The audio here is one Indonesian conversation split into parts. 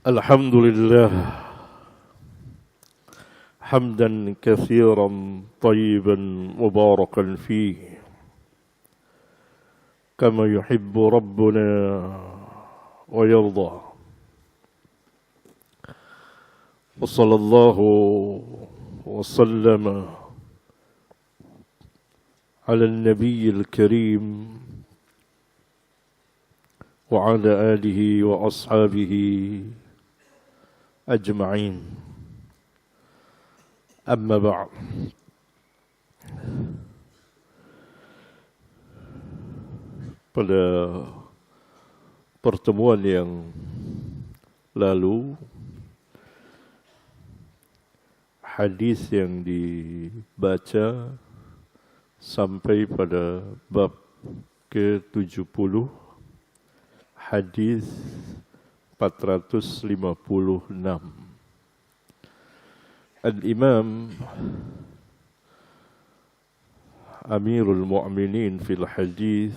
الحمد لله حمدا كثيرا طيبا مباركا فيه كما يحب ربنا ويرضى وصلى الله وسلم على النبي الكريم وعلى آله وأصحابه أجمعين أما بعد pada pertemuan yang lalu hadis yang dibaca sampai pada bab ke-70 hadis 456. Al-Imam Amirul Mu'minin fil hadis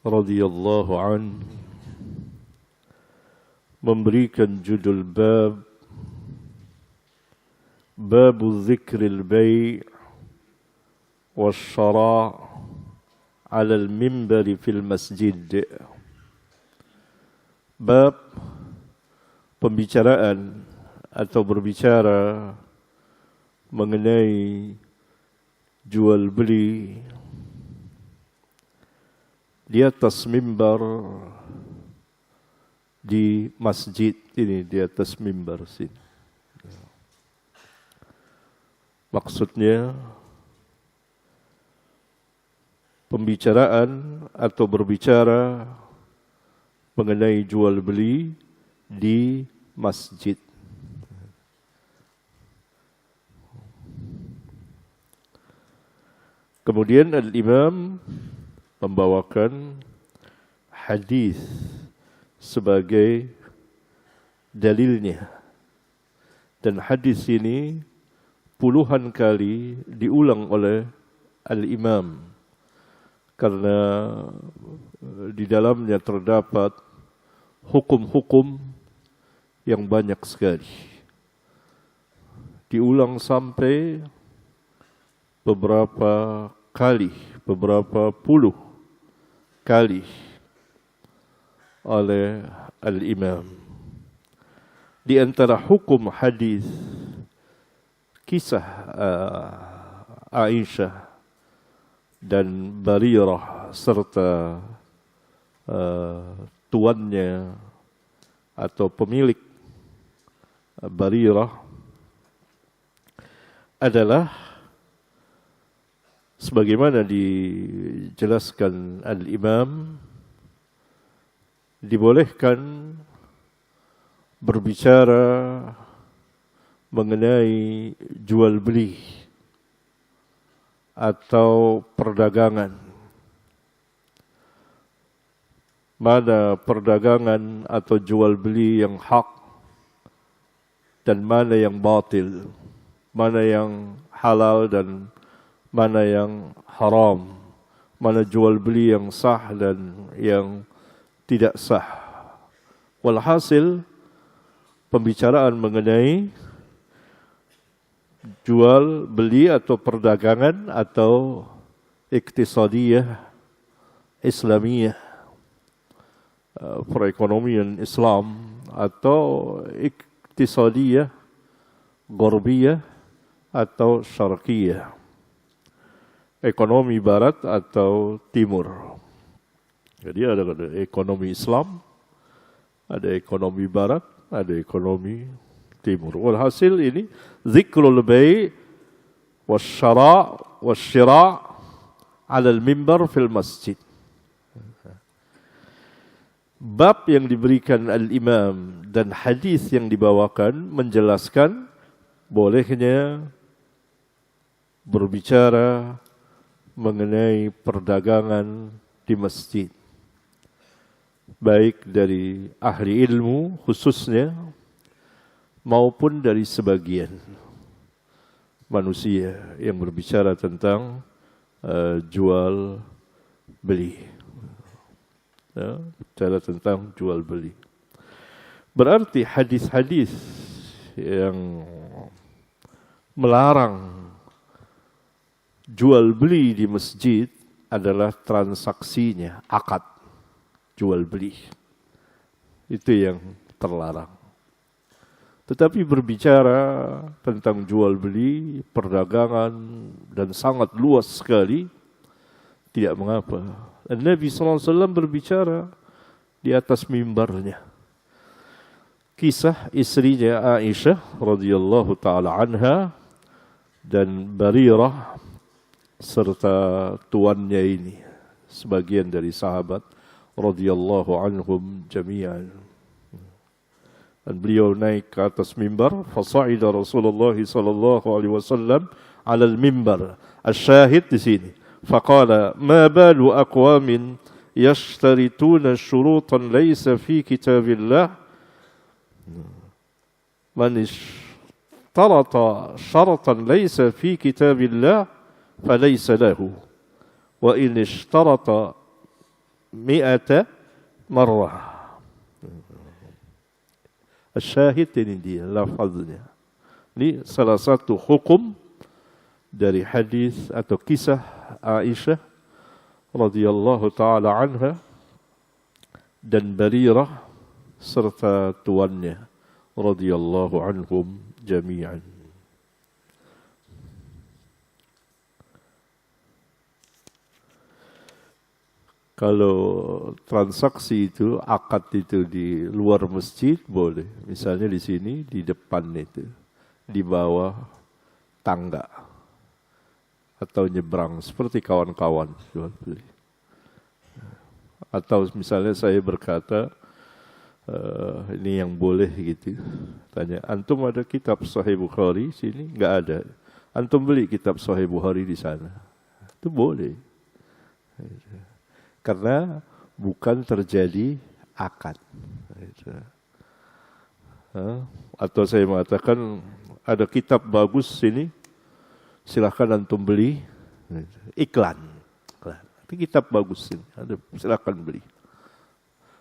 radhiyallahu an memberikan judul babu zikril bai' wasyara' ala al-mimbar fil masjid. Bab pembicaraan atau berbicara mengenai jual beli di atas mimbar di masjid ini, di atas mimbar sini. Maksudnya pembicaraan atau berbicara mengenai jual beli di masjid. Kemudian Al-Imam membawakan hadis sebagai dalilnya. Dan hadis ini puluhan kali diulang oleh Al-Imam karena di dalamnya terdapat hukum-hukum yang banyak sekali. Diulang sampai beberapa puluh kali oleh Al-Imam. Di antara hukum hadis kisah Aisyah dan Barirah serta tuannya atau pemilik Barirah adalah sebagaimana dijelaskan Al-Imam, dibolehkan berbicara mengenai jual beli atau perdagangan. Mana perdagangan atau jual beli yang hak dan mana yang batil, mana yang halal dan mana yang haram, mana jual beli yang sah dan yang tidak sah. Walhasil pembicaraan mengenai jual beli atau perdagangan atau iktisadiyah Islamiyah, perekonomian Islam, atau iktisadiyah Gharbiyah atau Syarqiyah, ekonomi barat atau timur. Jadi ada ekonomi Islam, ada ekonomi barat, ada ekonomi timur. Walhasil ini zikrul bai' wasyara' wasyira' 'ala al-mimbar fil masjid. Bab yang diberikan Al-Imam dan hadis yang dibawakan menjelaskan bolehnya berbicara mengenai perdagangan di masjid, baik dari ahli ilmu khususnya maupun dari sebagian manusia yang berbicara tentang jual beli. Ya, bicara tentang jual beli. Berarti hadis-hadis yang melarang jual beli di masjid adalah transaksinya, akad jual beli. Itu yang terlarang. Tetapi berbicara tentang jual beli, perdagangan, dan sangat luas sekali, tidak mengapa. Dan Nabi SAW berbicara di atas mimbarnya. Kisah istrinya Aisyah radhiyallahu taala anha dan Barirah serta tuannya ini, sebagian dari sahabat radhiyallahu anhum jami'an. Dan beliau naik ke atas mimbar, fasa'ida Rasulullah sallallahu alaihi wasallam 'ala al-mimbar. Asy-syahid di sini. Faqala ma balu aqwamin yashtarituna syurutan laysa fi kitabillah man ishtarata syaratan laysa fi kitabillah falaysa lahu wa in ishtarata mi'ata marrah. Syahid ini dia lafaznya. Ini salah satu hukum dari hadis atau kisah Aisyah radhiyallahu taala anha dan Barirah serta tuannya radhiyallahu anhum jami'an. Kalau transaksi itu, akad itu di luar masjid boleh. Misalnya di sini, di depan itu, di bawah tangga. Atau nyebrang, seperti kawan-kawan jual beli. Atau misalnya saya berkata, ini yang boleh gitu. Tanya, antum ada kitab Sahih Bukhari sini? Enggak ada. Antum beli kitab Sahih Bukhari di sana. Itu boleh. Karena bukan terjadi akad. Atau saya mengatakan ada kitab bagus sini, silahkan antum beli. Iklan. Itu kitab bagus sini, silahkan beli.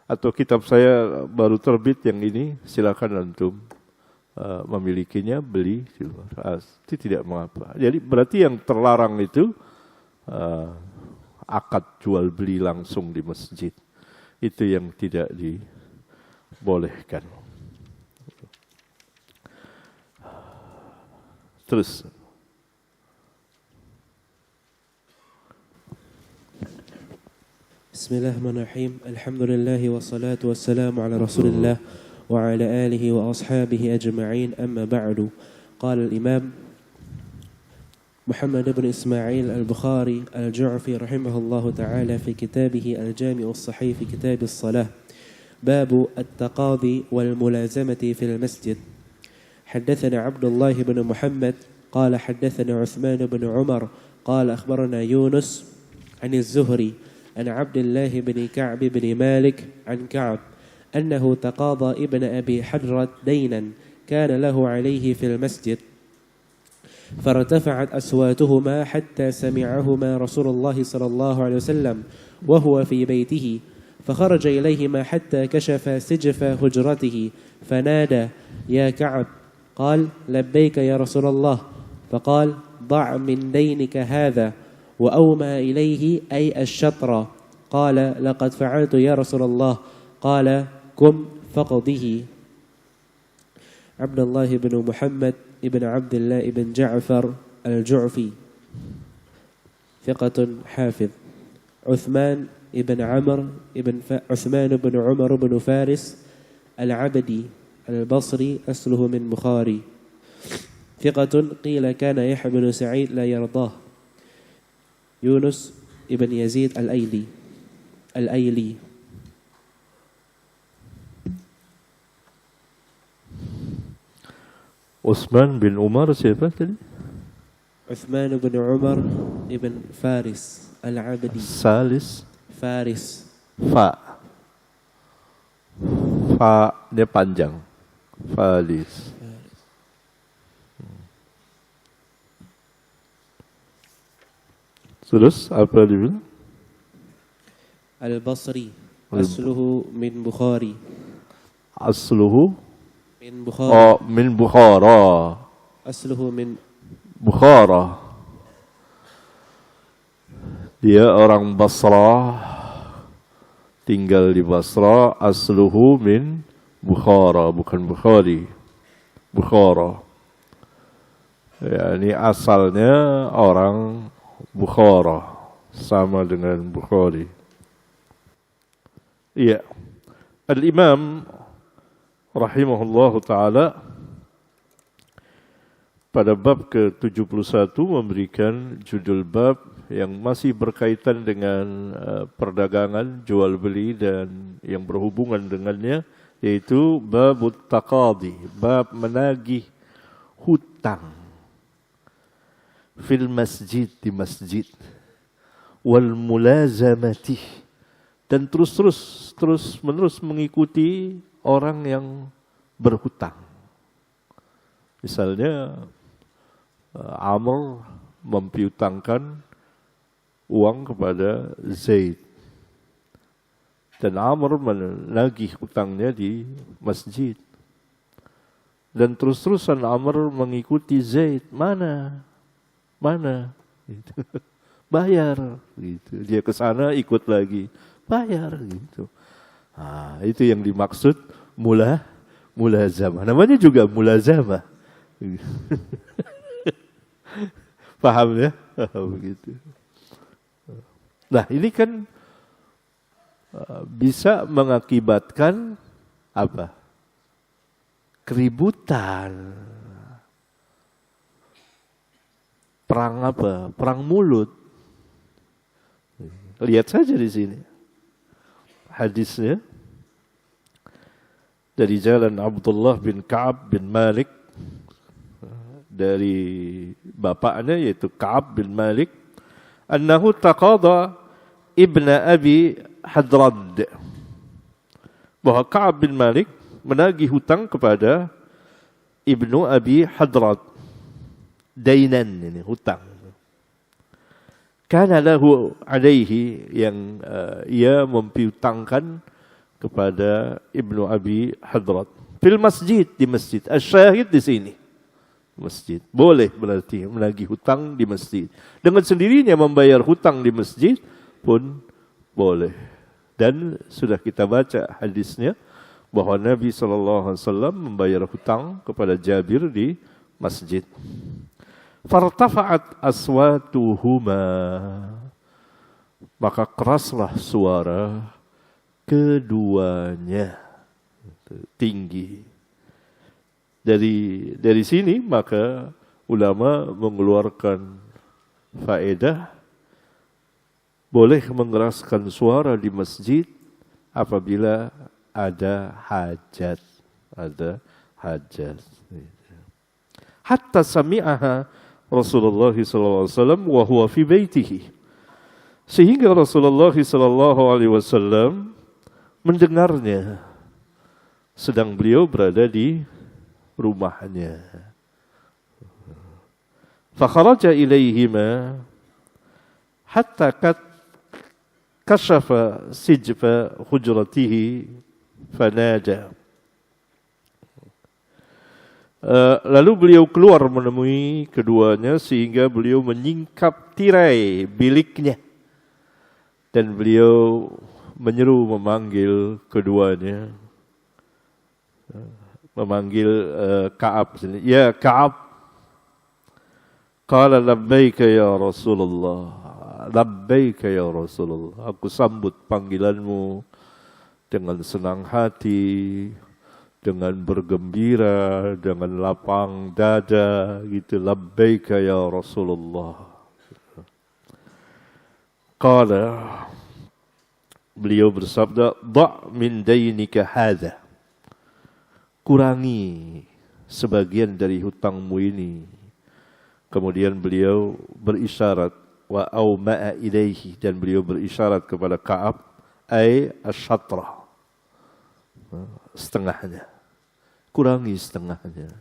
Atau kitab saya baru terbit yang ini, silahkan antum memilikinya, beli. Itu tidak mengapa. Jadi berarti yang terlarang itu akad jual beli langsung di masjid. Itu yang tidak dibolehkan. Terus. Bismillahirrahmanirrahim. Alhamdulillah wassalatu wassalamu ala Rasulillah wa ala alihi wa ashabihi ajma'in. Amma ba'du. Qala al-Imam محمد بن إسماعيل البخاري الجعفي رحمه الله تعالى في كتابه الجامع الصحيح في كتاب الصلاة باب التقاضي والملازمة في المسجد. حدثنا عبد الله بن محمد قال حدثنا عثمان بن عمر قال أخبرنا يونس عن الزهري عن عبد الله بن كعب بن مالك عن كعب أنه تقاضى ابن أبي حجرة دينا كان له عليه في المسجد فارتفعت أصواتهما حتى سمعهما رسول الله صلى الله عليه وسلم وهو في بيته فخرج إليهما حتى كشف سجف هجرته فنادى يا كعب قال لبيك يا رسول الله فقال ضع من دينك هذا وأومى إليه أي الشطر قال لقد فعلت يا رسول الله قال قم فقضه. عبد الله بن محمد ابن عبد الله بن جعفر الجعفي ثقة حافظ. عثمان ابن عمر بن فارس العبدي البصري أصله من بخاري ثقة قيل كان يحيى بن سعيد لا يرضاه. يونس ابن يزيد الأيلي Utsman bin Umar siapa tadi? Utsman bin Umar ibn Faris al-Abdi. Salis. Faris. Fa dia panjang. Falis. Terus apa dia bilang? Al-Basri. Asluhu min Bukhari. Asluhu Min Bukhari. oh min Bukhara. Asluhu min Bukhara. Dia orang Basrah, tinggal di Basrah. Asluhu min Bukhara, bukan Bukhari. Bukhara. Ya, ini asalnya orang Bukhara, sama dengan Bukhari. Iya. Al-Imam rahimahullahu ta'ala pada bab ke-71 memberikan judul bab yang masih berkaitan dengan perdagangan, jual beli dan yang berhubungan dengannya, yaitu babut taqadi, bab menagih hutang fil masjid, di masjid, wal mulazamati, dan terus menerus mengikuti orang yang berhutang. Misalnya Amr mempiutangkan uang kepada Zaid, dan Amr menagih hutangnya di masjid, dan terus-terusan Amr mengikuti Zaid, mana gitu. Bayar gitu. Dia ke sana ikut lagi, bayar gitu. Nah, itu yang dimaksud mulazamah. Namanya juga mulazamah. Paham ya? Begitu. Nah, ini kan bisa mengakibatkan apa? Keributan. Perang apa? Perang mulut. Lihat saja di sini. Hadisnya dari jalan Abdullah bin Ka'ab bin Malik, dari bapaknya yaitu Ka'ab bin Malik, annahu taqada ibna Abi Hadrad, bahwa Ka'ab bin Malik menagih hutang kepada ibnu Abi Hadrad, dainan, ini hutang. Kana lahu alaihi, yang ia mempiutangkan kepada ibnu Abi Hadrad fil masjid, di masjid. Asyahid di sini masjid. Boleh berarti menagih hutang di masjid. Dengan sendirinya membayar hutang di masjid pun boleh. Dan sudah kita baca hadisnya bahwa Nabi SAW membayar hutang kepada Jabir di masjid. Fartafa'at aswatuhuma, maka keraslah suara keduanya, tinggi. Dari sini maka ulama mengeluarkan faedah boleh mengeraskan suara di masjid apabila ada hajat, Hatta sami'aha Rasulullah SAW wa huwa fi baitihi, sehingga Rasulullah SAW mendengarnya sedang beliau berada di rumahnya. Fakharaja ilaihima hatta kashafa sijfa hujratihi fanada. Lalu beliau keluar menemui keduanya sehingga beliau menyingkap tirai biliknya, dan beliau menyeru, memanggil keduanya, memanggil Ka'ab. Ya Ka'ab. Qala labbaika ya Rasulullah. Labbaika ya Rasulullah. Aku sambut panggilanmu dengan senang hati, dengan bergembira, dengan lapang dada, gitu. Labbaika ya Rasulullah. Qala, beliau bersabda, da' min dainika hadha, kurangi sebagian dari hutangmu ini. Kemudian beliau berisyarat, wa auma'a ilaihi, dan beliau berisyarat kepada Ka'ab, ay asyatra, setengahnya, kurangi setengahnya.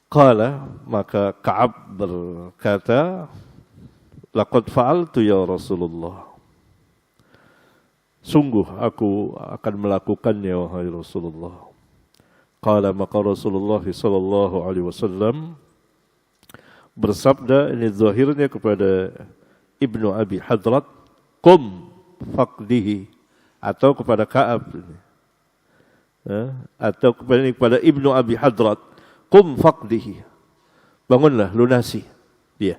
Qala, maka Ka'ab berkata, laqad fa'altu ya Rasulullah, sungguh aku akan melakukannya wahai Rasulullah. Qala maka Rasulullah sallallahu alaihi wasallam bersabda, ini zahirnya kepada Ibnu Abi Hadrat, qum faqdihi, atau kepada Ka'ab, atau kepada Ibnu Abi Hadrat, qum faqdihi, bangunlah lunasi dia,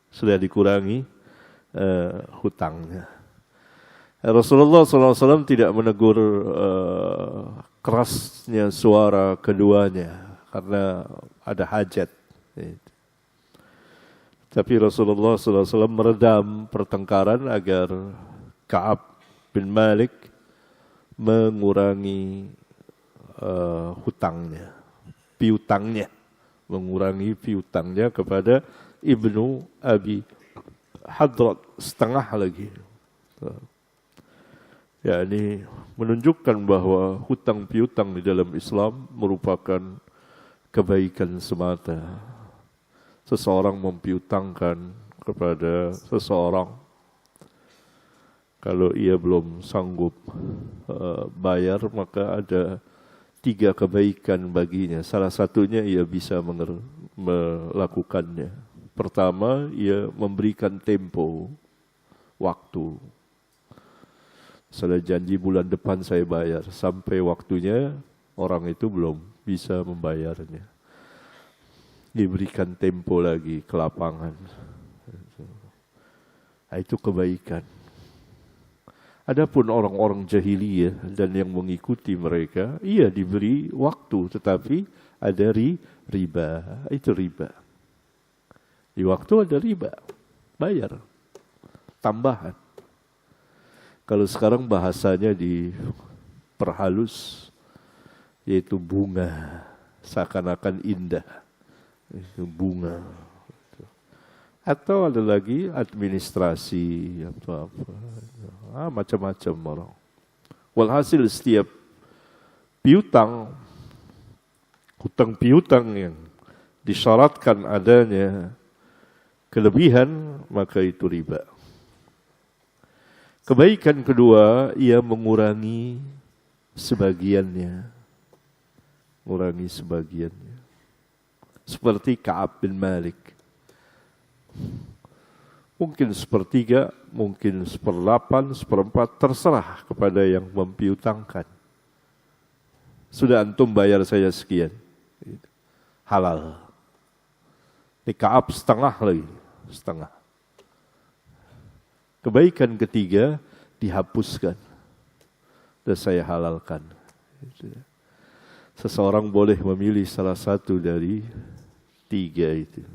sudah dikurangi hutangnya. Rasulullah SAW tidak menegur kerasnya suara keduanya karena ada hajat. Tapi Rasulullah SAW meredam pertengkaran agar Ka'ab bin Malik mengurangi hutangnya, mengurangi piutangnya kepada Ibnu Abi Hadrat, setengah lagi. Ya, ini menunjukkan bahwa hutang piutang di dalam Islam merupakan kebaikan semata. Seseorang mempiutangkan kepada seseorang, kalau ia belum sanggup bayar, maka ada 3 kebaikan baginya. Salah satunya ia bisa melakukannya. Pertama, ia memberikan tempo, waktu. Saya janji bulan depan saya bayar, sampai waktunya orang itu belum bisa membayarnya. Diberikan tempo lagi ke lapangan. Nah, itu kebaikan. Adapun orang-orang jahiliyah dan yang mengikuti mereka, iya diberi waktu, tetapi ada riba. Itu riba. Di waktu ada riba, bayar, tambahan. Kalau sekarang bahasanya diperhalus, yaitu bunga, seakan-akan indah, itu bunga. Atau ada lagi administrasi atau apa, macam-macam orang. Walhasil setiap piutang, hutang piutang yang disyaratkan adanya kelebihan, maka itu riba. Kebaikan kedua, ia mengurangi sebagiannya. Mengurangi sebagiannya. Seperti Ka'ab bin Malik. Mungkin 1/3, mungkin 1/8, 1/4, terserah kepada yang mempiutangkan. Sudah antum bayar saya sekian. Halal. Ini Ka'ab setengah lagi. Setengah. Kebaikan ketiga dihapuskan dan saya halalkan. Seseorang boleh memilih salah satu dari 3 itu.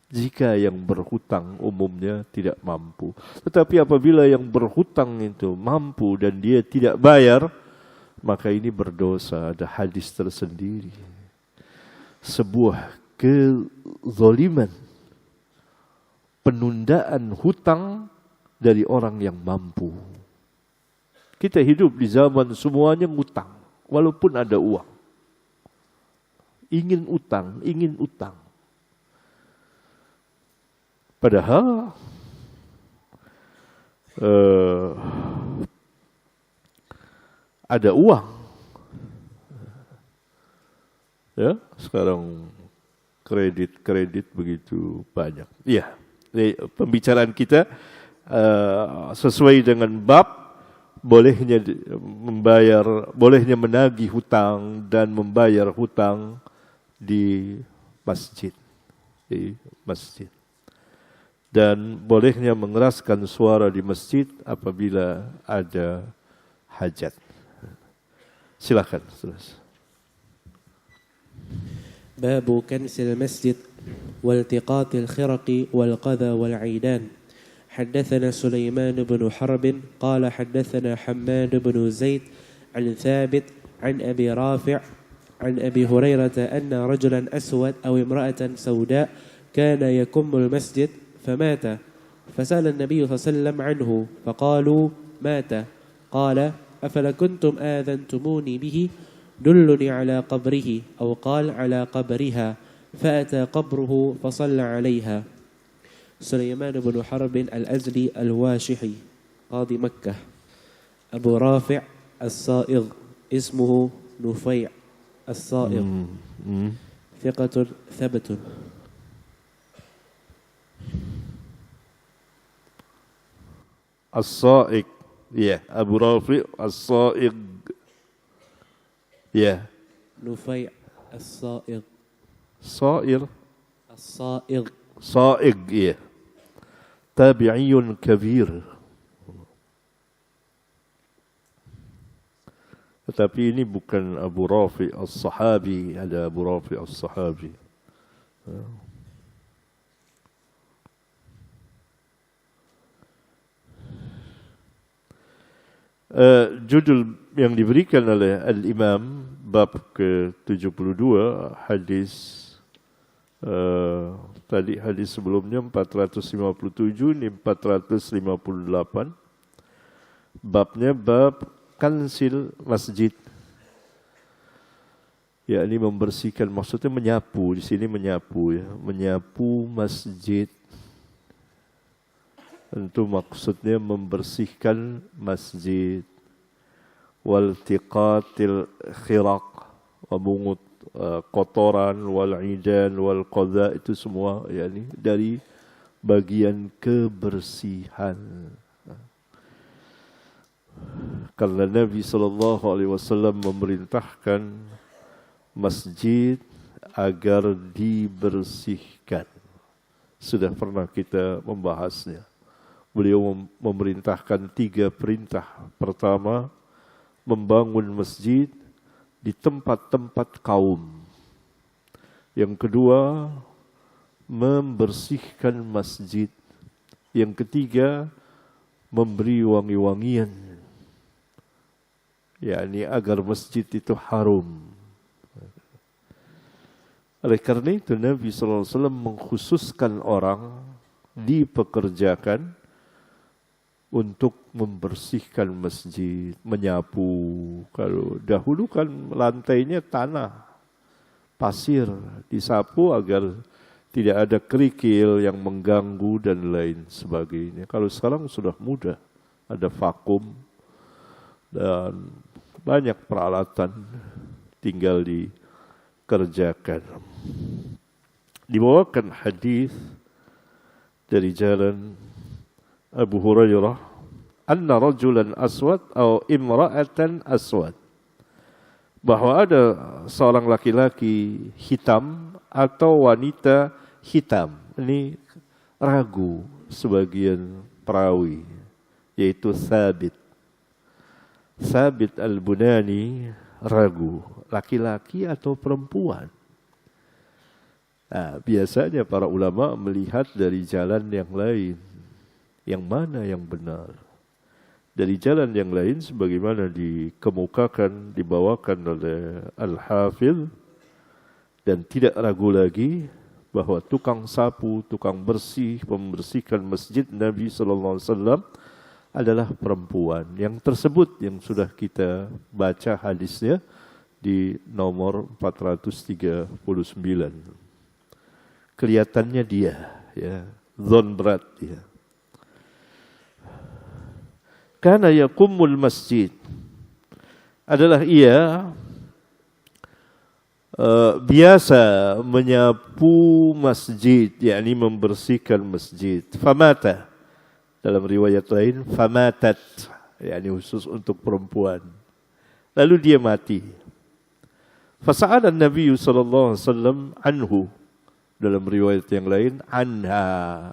Jika yang berhutang umumnya tidak mampu. Tetapi apabila yang berhutang itu mampu dan dia tidak bayar, maka ini berdosa. Ada hadis tersendiri. Sebuah kezaliman, penundaan hutang dari orang yang mampu. Kita hidup di zaman semuanya ngutang, walaupun ada uang. Ingin utang. Padahal ada uang. Ya, sekarang kredit boleh banyak. Iya, pembicaraan kita sesuai dengan bab bolehnya menagih hutang dan membayar hutang di masjid. Dan bolehnya mengeraskan suara di masjid apabila ada hajat. Silakan. باب كنس المسجد والتقاط الخرق والقذى والعيدان. حدثنا سليمان بن حرب قال حدثنا حماد بن زيد عن ثابت عن أبي رافع عن أبي هريرة أن رجلا أسود أو امرأة سوداء كان يكم المسجد فمات، فسأل النبي صلى الله عليه وسلم عنه فقالوا مات. قال أفلا كنتم آذنتموني به؟ دلني على قبره، أو قال على قبرها، فأتى قبره فصلى عليها. سليمان بن حرب الأزدي الواشحي قاضي مكة. Abu Rafi' As-Sa'igh, ismuhu Nufai' As-Sa'igh, thiqatun thabatun. As-Sa'igh, ya, Abu Rafi' As-Sa'igh, ya. Nufai' As-Sa'igh, Sa'ir, As-Sa'igh. Sa'igh, ya. Tabi'iyun kabir. Tetapi ini bukan Abu Rafi' As-Sahabi, ada Abu Rafi' As-Sahabi. Judul yang diberikan oleh Al-Imam bab ke-72 hadis tadi hadis sebelumnya 457, ini 458. Babnya bab kansil masjid, yakni membersihkan, maksudnya menyapu. Di sini menyapu, ya, menyapu masjid. Tentu maksudnya membersihkan masjid. Waltiqatil khiraq, memungut kotoran, wal idan wal qadha, itu semua yakni dari bagian kebersihan. Karena Nabi SAW memerintahkan masjid agar dibersihkan. Sudah pernah kita membahasnya. Beliau memerintahkan 3 perintah. Pertama, membangun masjid di tempat-tempat kaum. Yang kedua, membersihkan masjid. Yang ketiga, memberi wangi-wangian, yakni agar masjid itu harum. Oleh karena itu Nabi SAW mengkhususkan orang dipekerjakan untuk membersihkan masjid, menyapu. Kalau dahulu kan lantainya tanah, pasir, disapu agar tidak ada kerikil yang mengganggu dan lain sebagainya. Kalau sekarang sudah mudah, ada vakum dan banyak peralatan, tinggal dikerjakan. Dibawakan hadis dari jalan Abu Hurairah, anna rajulan aswad atau imra'atan aswad, bahwa ada seorang laki-laki hitam atau wanita hitam. Ini ragu sebagian perawi, yaitu Thabit Al-Bunani ragu, laki-laki atau perempuan. Nah, biasanya para ulama melihat dari jalan yang lain, yang mana yang benar. Dari jalan yang lain sebagaimana dikemukakan, dibawakan oleh Al-Hafidh, dan tidak ragu lagi bahwa tukang sapu, tukang bersih, membersihkan masjid Nabi SAW adalah perempuan. Yang tersebut yang sudah kita baca hadisnya di nomor 439. Kelihatannya dia, ya, zon berat dia. Kana yaqumul masjid, adalah ia biasa menyapu masjid, yakni membersihkan masjid. Famata, dalam riwayat lain famatat, yakni khusus untuk perempuan. Lalu dia mati. Fasa'ala Nabi sallallahu alaihi wasallam anhu, dalam riwayat yang lain anha.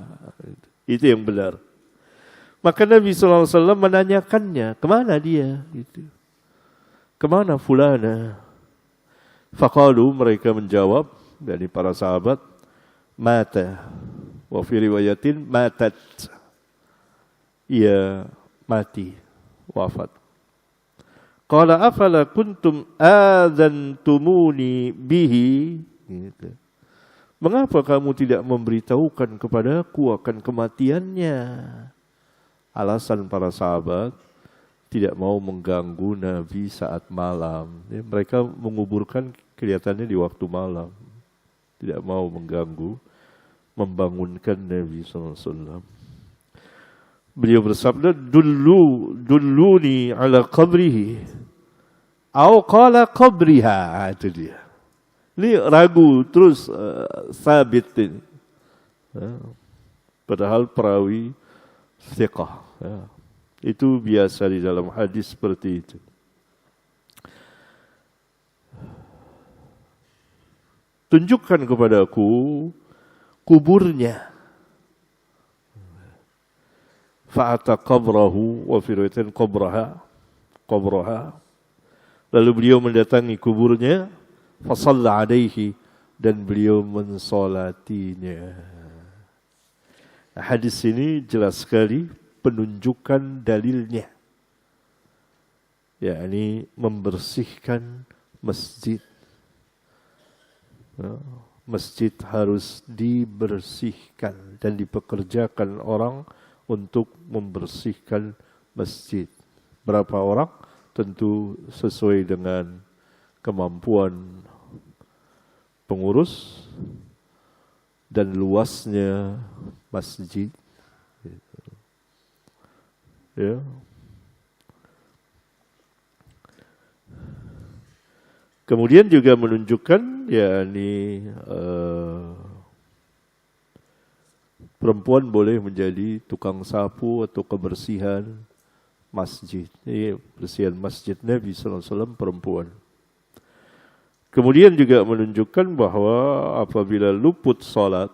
Itu yang benar. Maka Nabi sallallahu alaihi wasallam menanyakannya, kemana dia? Gitu. Kemana fulana? Faqalu, mereka menjawab, dari para sahabat, mata. Wa fi riwayatin matat, ia mati, wafat. Qala afala kuntum adzantumuni bihi, gitu. Mengapa kamu tidak memberitahukan kepadaku akan kematiannya? Alasan para sahabat tidak mau mengganggu Nabi saat malam. Mereka menguburkan kelihatannya di waktu malam. Tidak mau mengganggu, membangunkan Nabi SAW. Beliau bersabda, dulluni ala qabrihi. Au qala qabriha. Itu dia. Ini ragu terus sabit ini. Padahal perawi thiqah. Itu biasa di dalam hadis seperti itu. Tunjukkan kepadaku kuburnya. Fa'ata qabrahu wa fi riwayatin qabraha. Lalu beliau mendatangi kuburnya, fa shalla alaihi, dan beliau mensolatinya. Hadis ini jelas sekali penunjukan dalilnya, yakni membersihkan masjid. Masjid harus dibersihkan dan dipekerjakan orang untuk membersihkan masjid. Berapa orang? Tentu sesuai dengan kemampuan pengurus dan luasnya masjid. Ya. Kemudian juga menunjukkan yakni perempuan boleh menjadi tukang sapu atau kebersihan masjid. Ini bersihan masjid Nabi SAW perempuan. Kemudian juga menunjukkan bahwa apabila luput salat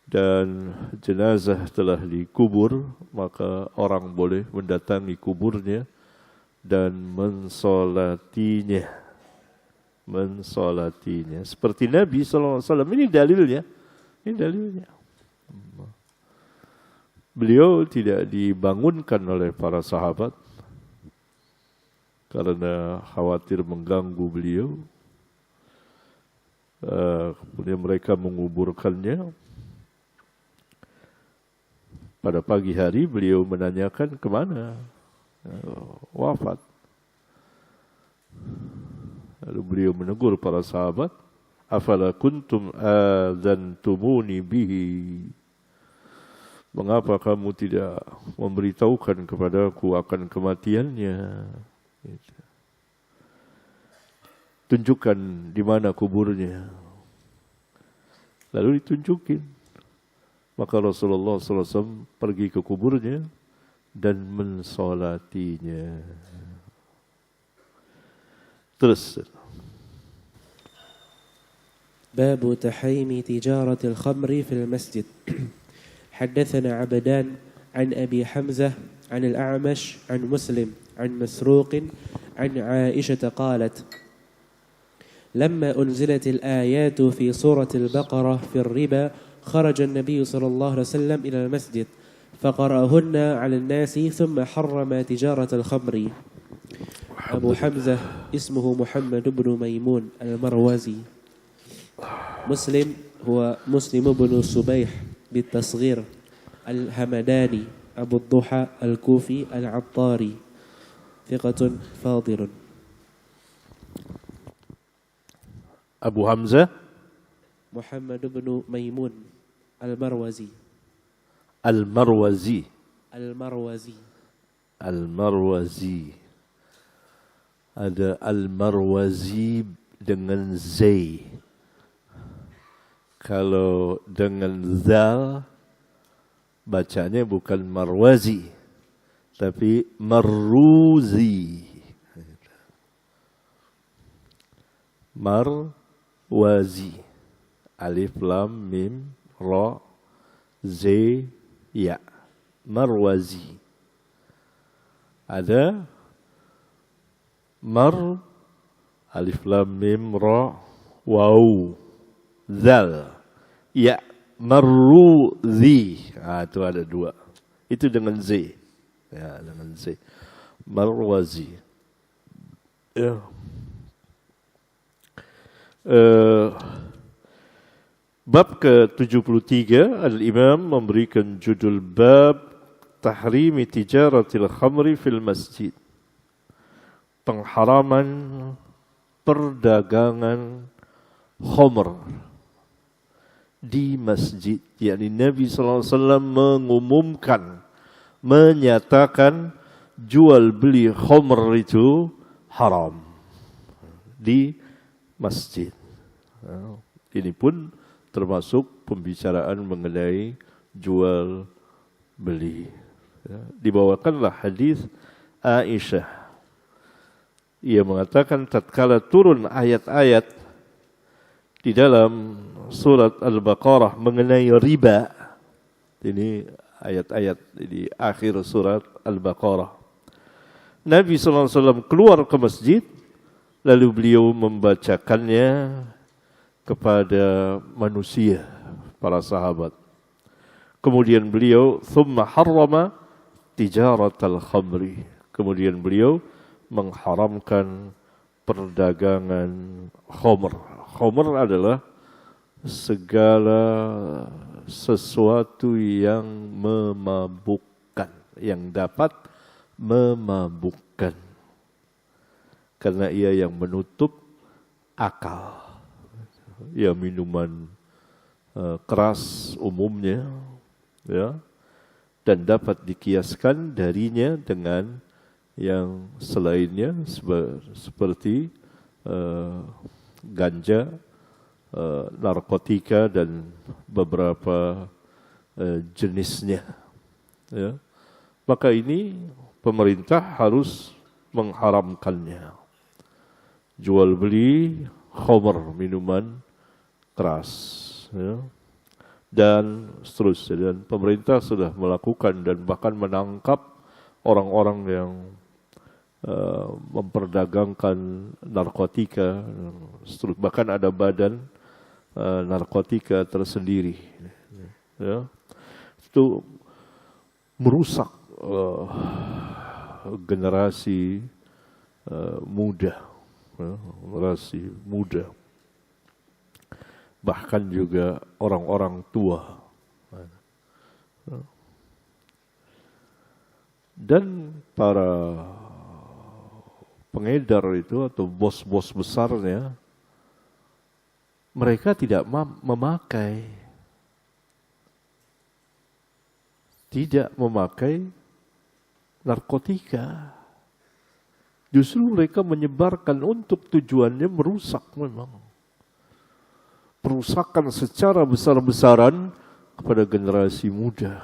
dan jenazah telah dikubur, maka orang boleh mendatangi kuburnya dan mensolatinya. Seperti Nabi SAW. Ini dalilnya. Beliau tidak dibangunkan oleh para sahabat karena khawatir mengganggu beliau. Kemudian mereka menguburkannya. Pada pagi hari beliau menanyakan kemana wafat. Lalu beliau menegur para sahabat, afala kuntum adzantumuni bihi. Mengapa kamu tidak memberitahukan kepadaku akan kematiannya? Tunjukkan di mana kuburnya. Lalu ditunjukin. Maka Rasulullah SAW pergi ke kuburnya dan mensolatinya. Terus. باب تحريم تجارة الخمر في المسجد. حدثنا عبدان عن أبي حمزة عن الأعمش عن مسلم عن مسروق عن عائشة قالت: لما أنزلت الآيات في سورة البقرة في الربا خرج النبي صلى الله عليه وسلم إلى المسجد فقرأهن على الناس ثم حرم تجارة الخمر. أبو حمزة اسمه محمد بن ميمون المروزي. مسلم هو مسلم بن الصبيح بالتصغير الهمداني أبو الضحى الكوفي العطاري ثقة فاضل. أبو حمزة محمد بن ميمون المروزي. Ada Al-Marwazi dengan Zai. Kalau dengan Zal, bacanya bukan Marwazi, tapi Marruzi. Marwazi. Alif, Lam, Mim, Ra, Z, Ya. Marwazi. Ada Mar, Alif, Lam, Mim, Ra, Waw, Zal, Ya, Marruzi. Itu ada dua. Itu dengan Z. Ya, dengan Z. Marwazi. Ya. Bab ke-73, Al-Imam memberikan judul bab tahrimi tijaratil khamri fil masjid. Pengharaman perdagangan khamr di masjid. Yakni Nabi SAW mengumumkan menyatakan jual beli khamr itu haram di masjid. Ini pun termasuk pembicaraan mengenai jual beli. Dibawakanlah hadis Aisyah. Ia mengatakan tatkala turun ayat-ayat di dalam surat Al-Baqarah mengenai riba. Ini ayat-ayat di akhir surat Al-Baqarah. Nabi SAW keluar ke masjid, lalu beliau membacakannya kepada manusia, para sahabat. Kemudian beliau thumma harrama tijaratal khamri. Kemudian beliau mengharamkan perdagangan khamr. Khamr adalah segala sesuatu yang memabukkan, yang dapat memabukkan. Karena ia yang menutup akal. Ya, minuman keras umumnya, ya, dan dapat dikiaskan darinya dengan yang selainnya seperti ganja, narkotika dan beberapa jenisnya. Ya. Maka ini pemerintah harus mengharamkannya. Jual beli khamr, minuman keras, ya, dan seterusnya. Dan pemerintah sudah melakukan dan bahkan menangkap orang-orang yang memperdagangkan narkotika. Bahkan ada badan narkotika tersendiri. Ya. Itu merusak generasi muda, ya, generasi muda. Bahkan juga orang-orang tua. Dan para pengedar itu atau bos-bos besarnya, mereka tidak memakai narkotika. Justru mereka menyebarkan untuk tujuannya merusak memang. Perusakan secara besar-besaran kepada generasi muda.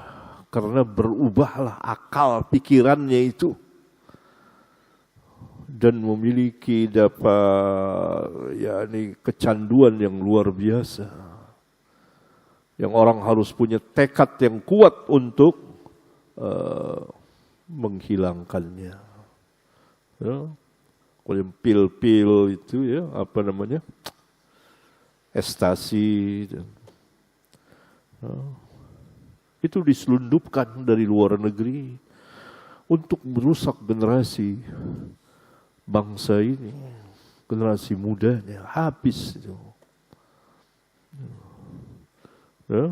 Karena berubahlah akal pikirannya itu. Dan memiliki kecanduan yang luar biasa. Yang orang harus punya tekad yang kuat untuk menghilangkannya. Ya. Kalau yang pil-pil itu ya, apa namanya? Ekstasi. Itu diselundupkan dari luar negeri untuk merusak generasi bangsa ini, generasi mudanya, habis itu. Ya,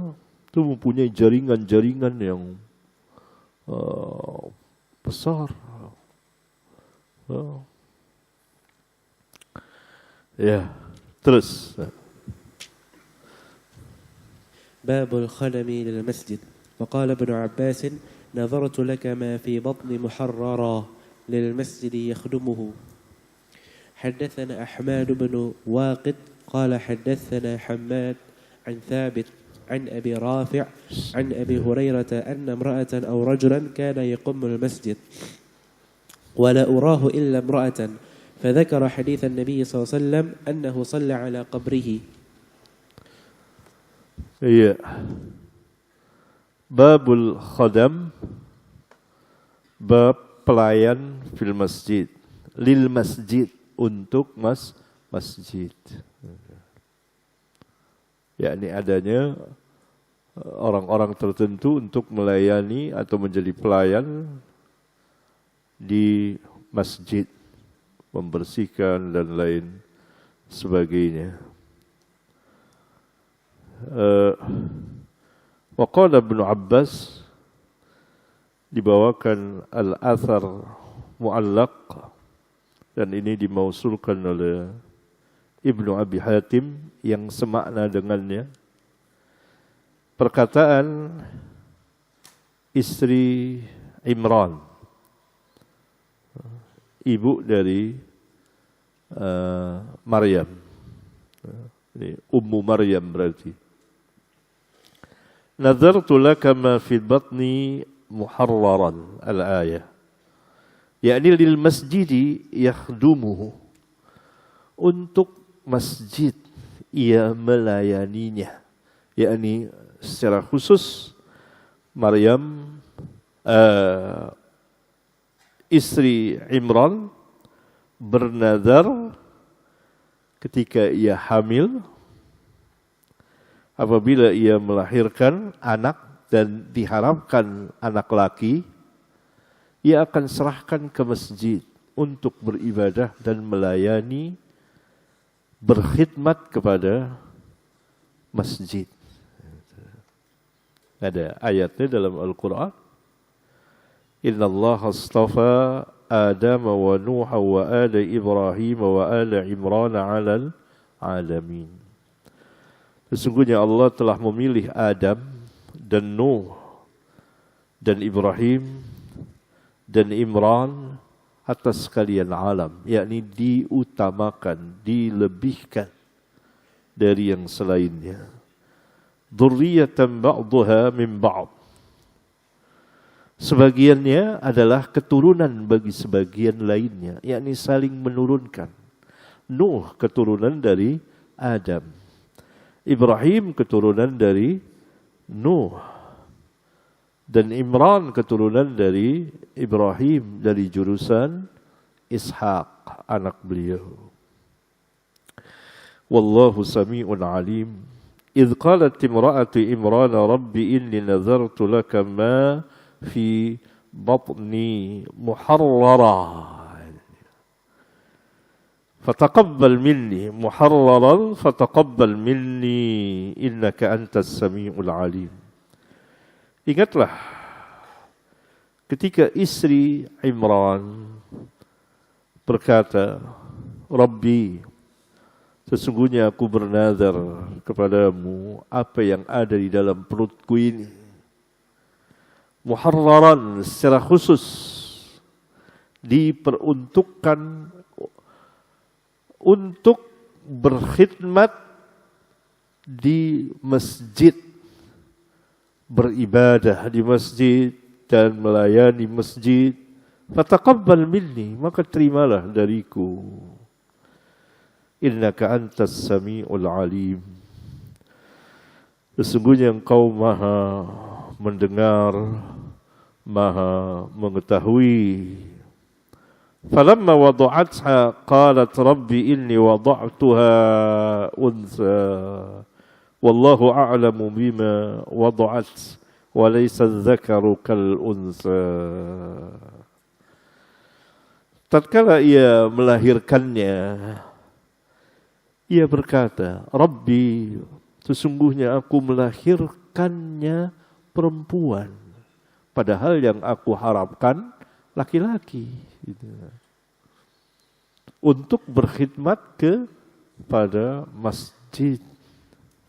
itu mempunyai jaringan-jaringan yang besar. Ya, terus. باب الخدم للمسجد. وقال ابن عباس نظرت لك ما في بطن محررا للمسجد يخدمه. حدثنا أحمد بن واقد قال حدثنا حماد عن ثابت عن أبي رافع عن أبي هريرة أن امرأة أو رجلا كان يقم المسجد ولا أراه إلا امرأة فذكر حديث النبي صلى الله عليه وسلم أنه صلى على قبره. Iya. Babul khadam, bab pelayan fil masjid, lil masjid, untuk masjid. Yakni adanya orang-orang tertentu untuk melayani atau menjadi pelayan di masjid, membersihkan dan lain sebagainya. Waqala Ibnu Abbas, dibawakan al-athar mu'allaq, dan ini dimausulkan oleh Ibnu Abi Hatim yang semakna dengannya. Perkataan istri Imran, ibu dari Maryam. Ini Ummu Maryam berarti. Nazartu laka ma fi batni muharraran al-ayah. Yakni lil masjidi yakhdumuhu. Untuk masjid ia melayaninya. Yakni secara khusus Maryam istri Imran bernazar ketika ia hamil, apabila ia melahirkan anak dan diharapkan anak laki, ia akan serahkan ke masjid untuk beribadah dan melayani, berkhidmat kepada masjid. Ada ayatnya dalam Al-Quran. Inna Allah astafa Adam wa Nuh wa ala Ibrahim wa ala Imran alal alamin. Sesungguhnya Allah telah memilih Adam dan Nuh dan Ibrahim dan Imran atas sekalian alam, yakni diutamakan, dilebihkan dari yang selainnya. Dzurriyyatan ba'daha min ba'd. Sebagiannya adalah keturunan bagi sebagian lainnya, yakni saling menurunkan. Nuh keturunan dari Adam, Ibrahim keturunan dari Nuh, dan Imran keturunan dari Ibrahim dari jurusan Ishaq, anak beliau. Wallahu sami'un alim. Idh qalat imra'atu Imran rabbi inni nazartu laka ma fi batni muharrara fataqabbal minni muharraran fataqabbal minni innaka antas samiul alim. Ingatlah ketika istri Imran berkata, Rabbi, sesungguhnya aku bernazar kepadamu apa yang ada di dalam perutku ini, muharraran, secara khusus diperuntukkan untuk berkhidmat di masjid, beribadah di masjid dan melayani masjid. Fataqabbal minni, maka terimalah dariku. Innaka antas sami'ul alim. Sesungguhnya engkau maha mendengar, maha mengetahui. Falamma wada'atha qalat rabbi inni wada'tuha untha wallahu a'lamu bima wada'at wa laysa adh-dhakaru kal untha. Tatkala ia melahirkannya, ia berkata, Rabbi, sesungguhnya aku melahirkannya perempuan, padahal yang aku harapkan laki-laki, gitu. Untuk berkhidmat kepada masjid,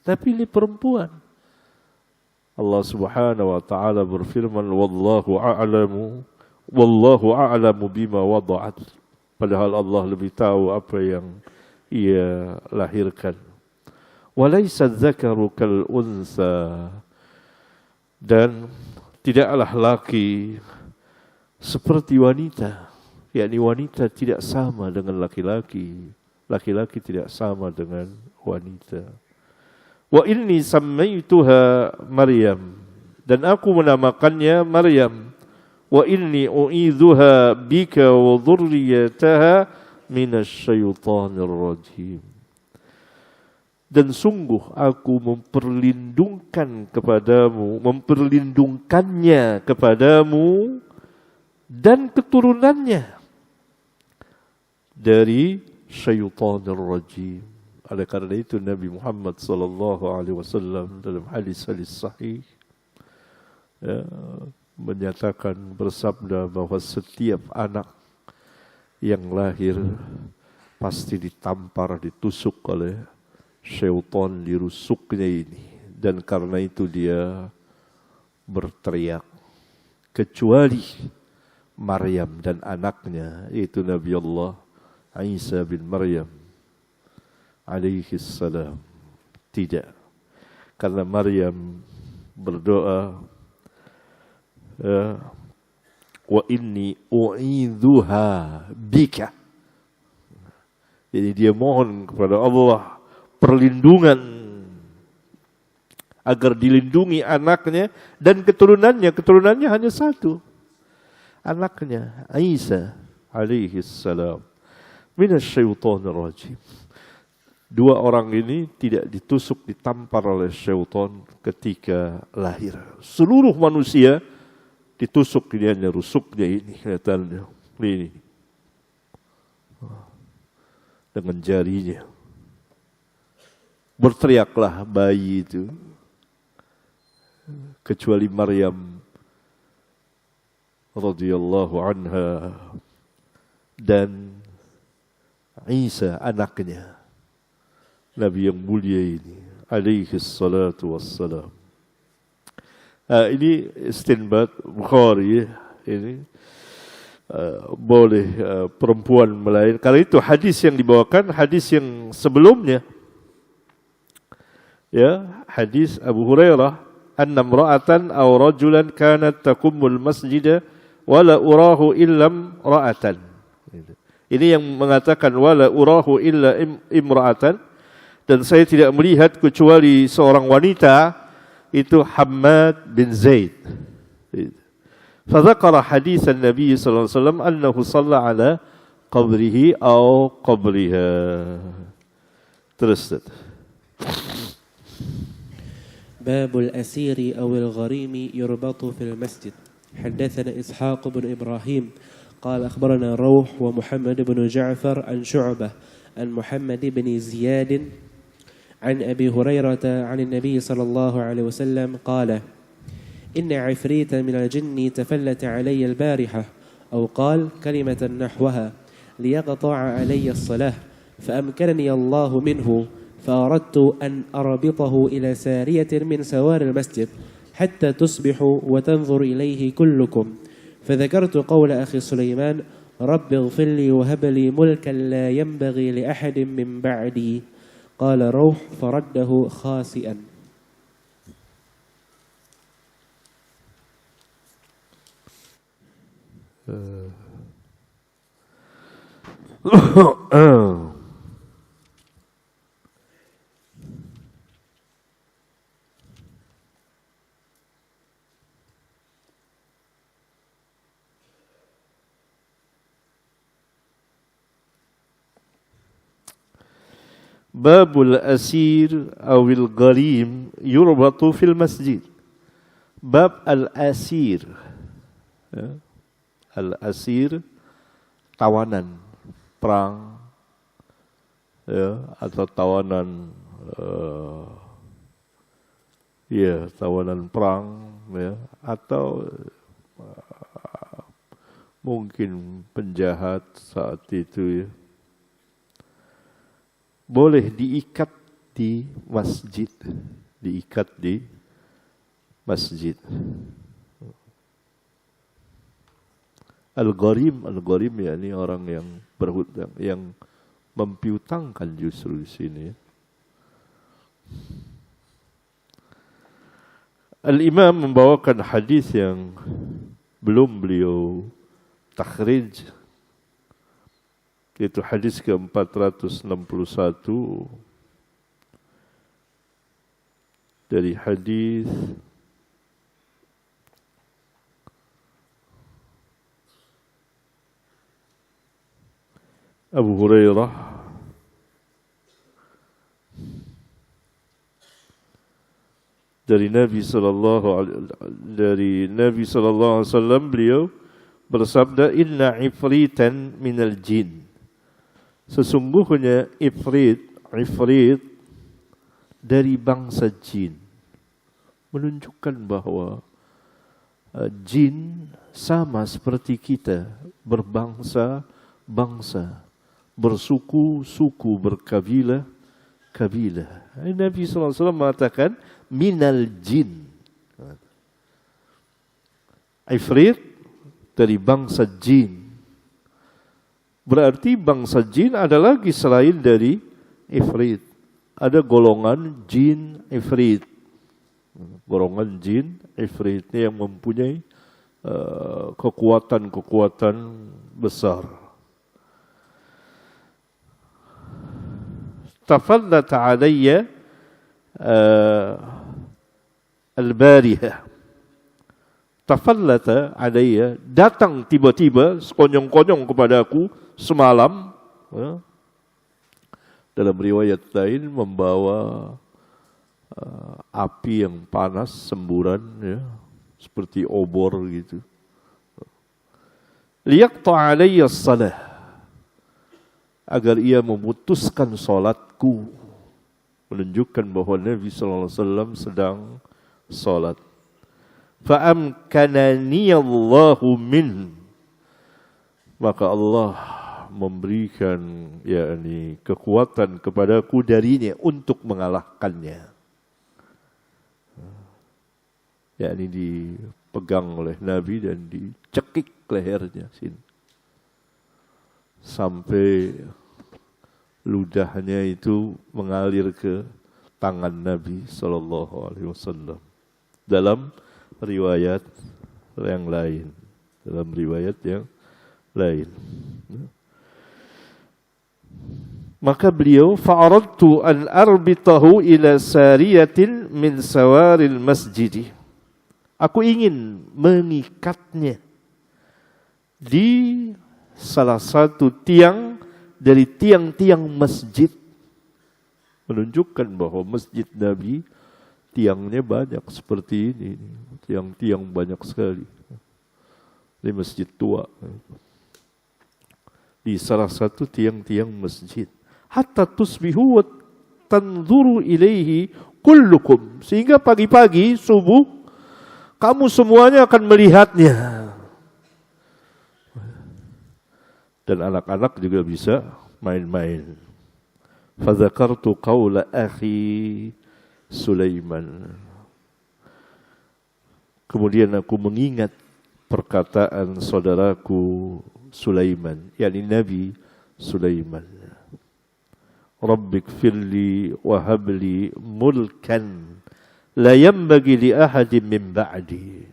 tapi ini perempuan. Allah Subhanahu wa taala berfirman, wallahu a'lamu bima wada'at, padahal Allah lebih tahu apa yang ia lahirkan. Walaysa dzakaru kal unsa, dan tidaklah laki seperti wanita, yakni wanita tidak sama dengan laki-laki, laki-laki tidak sama dengan wanita. Wa inni sammaituha Maryam, dan aku menamakannya Maryam. Wa inni u'idzuha bika wa dzurriyyataha minasyaitonir rajim. Dan sungguh aku memperlindungkannya kepadamu dan keturunannya dari syaitanir rajim. Oleh karena itu Nabi Muhammad sallallahu alaihi wasallam dalam hadis sahih menyatakan, bersabda bahwa setiap anak yang lahir pasti ditampar, ditusuk oleh syaitan di rusuknya ini, dan karena itu dia berteriak kecuali Maryam dan anaknya, yaitu Nabi Allah Isa bin Maryam alaihi salam. Tidak. Karena Maryam berdoa, wa inni u'idzuha bika. Jadi dia mohon kepada Allah perlindungan agar dilindungi anaknya dan keturunannya. Keturunannya hanya satu, anaknya Isa alaihi salam minasyaitonir rajim. Dua orang ini tidak ditusuk, ditampar oleh syaitan ketika lahir. Seluruh manusia ditusuk, ini hanya rusuknya ini, kelihatannya ini dengan jarinya. Berteriaklah bayi itu, kecuali Maryam radhiyallahu anha dan Isa anaknya Nabi yang mulia ini alaihi salatu wassalam. Ini istinbat Bukhari ini boleh perempuan melahirkan. Kalau itu hadis yang dibawakan hadis yang sebelumnya, ya, hadis Abu Hurairah, anna imra'atan aw rajulan kanat taqumul masjida wala urahu illa imra'atan. Ini yang mengatakan wala urahu illa imra'atan, dan saya tidak melihat kecuali seorang wanita, itu Hammad bin Zaid. Fadzakara hadis Nabi sallallahu alaihi wasallam annahu shalla ala qabrihi aw qabriha. Terus. باب الأسير أو الغريم يربط في المسجد. حدثنا إسحاق بن إبراهيم قال أخبرنا روح ومحمد بن جعفر عن شعبة عن محمد بن زياد عن أبي هريرة عن النبي صلى الله عليه وسلم قال إن عفريتا من الجن تفلت علي البارحة أو قال كلمة نحوها ليقطع علي الصلاة فأمكنني الله منه فأردت أن أربطه إلى سارية من سوار المسجد حتى تصبحوا وتنظر إليه كلكم فذكرت قول أخي سليمان رب اغفر لي وهب لي ملكا لا ينبغي لأحد من بعدي قال روح فرده خاسئا. Babul asir awil gharim yurbatu fil masjid. Bab al-asir, ya. Al-asir, tawanan perang, ya, atau tawanan tawanan perang, ya, atau mungkin penjahat saat itu, ya. Boleh diikat di masjid, diikat di masjid. Al-gharim yakni orang yang berhutang, yang mempiutangkan justru di sini. Al-Imam membawakan hadis yang belum beliau takhrij, yaitu hadis ke-461 dari hadis Abu Hurairah dari Nabi sallallahu alaihi wasallam, beliau bersabda, inna ifritan minal jin, sesungguhnya ifrit dari bangsa jin, menunjukkan bahwa jin sama seperti kita, berbangsa-bangsa, bersuku-suku, berkabilah-kabilah. Nabi SAW mengatakan minal jin. Ifrit dari bangsa jin. Berarti bangsa jin ada lagi selain dari ifrit. Ada golongan jin ifrit. Golongan jin ifrit ini yang mempunyai kekuatan-kekuatan besar. Tafallata alayya al-barihah. Tafallata alayya, datang tiba-tiba sekonyong-konyong kepada aku semalam, ya. Dalam riwayat lain membawa api yang panas, semburan, ya, seperti obor gitu. Liyaqta alayya as-salah, agar ia memutuskan salatku, menunjukkan bahwa Nabi sallallahu alaihi wasallam sedang salat. Fa'amkanani Allahu min, maka Allah memberikan yakni kekuatan kepadaku darinya untuk mengalahkannya. Yakni dipegang oleh Nabi dan dicekik lehernya sini, sampai ludahnya itu mengalir ke tangan Nabi sallallahu alaihi wasallam. Dalam riwayat yang lain, maka beliau fa'aradtu an arbitahu ila sariyatin min sawaril masjid. Aku ingin mengikatnya di salah satu tiang dari tiang-tiang masjid, menunjukkan bahwa masjid Nabi tiangnya banyak seperti ini, tiang-tiang banyak sekali. Ini masjid tua. Di salah satu tiang-tiang masjid. Hatta tusbihu wa tanzuru ilaihi kullukum. Sehingga pagi-pagi, subuh, kamu semuanya akan melihatnya. Dan anak-anak juga bisa main-main. Fadzakartu qawla akhi Sulaiman. Kemudian aku mengingat perkataan saudaraku Sulaiman, yakni Nabi Sulaiman. Rabbik firli wa habli mulkan la yanbaghi li ahadin min ba'di.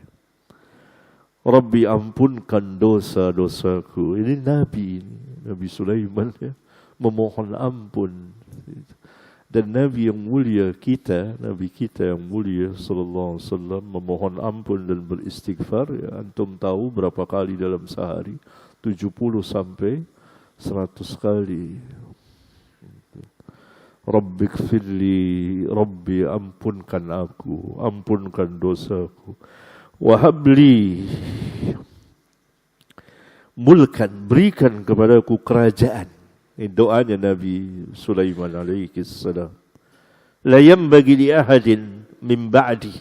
Rabbi, ampunkan dosa-dosaku. Ini Nabi Sulaiman, ya, memohon ampun. Dan Nabi yang mulia kita, Nabi kita yang mulia sallallahu alaihi wasallam memohon ampun dan beristighfar, ya, antum tahu berapa kali dalam sehari? 70 sampai 100 kali. Rabbighfirli, Rabbi ampunkan aku, ampunkan dosaku. Wahabli mulkan, berikan kepadaku kerajaan. Ini doanya Nabi Sulaiman alaihi salam. La yanbaghi li ahadin min ba'di,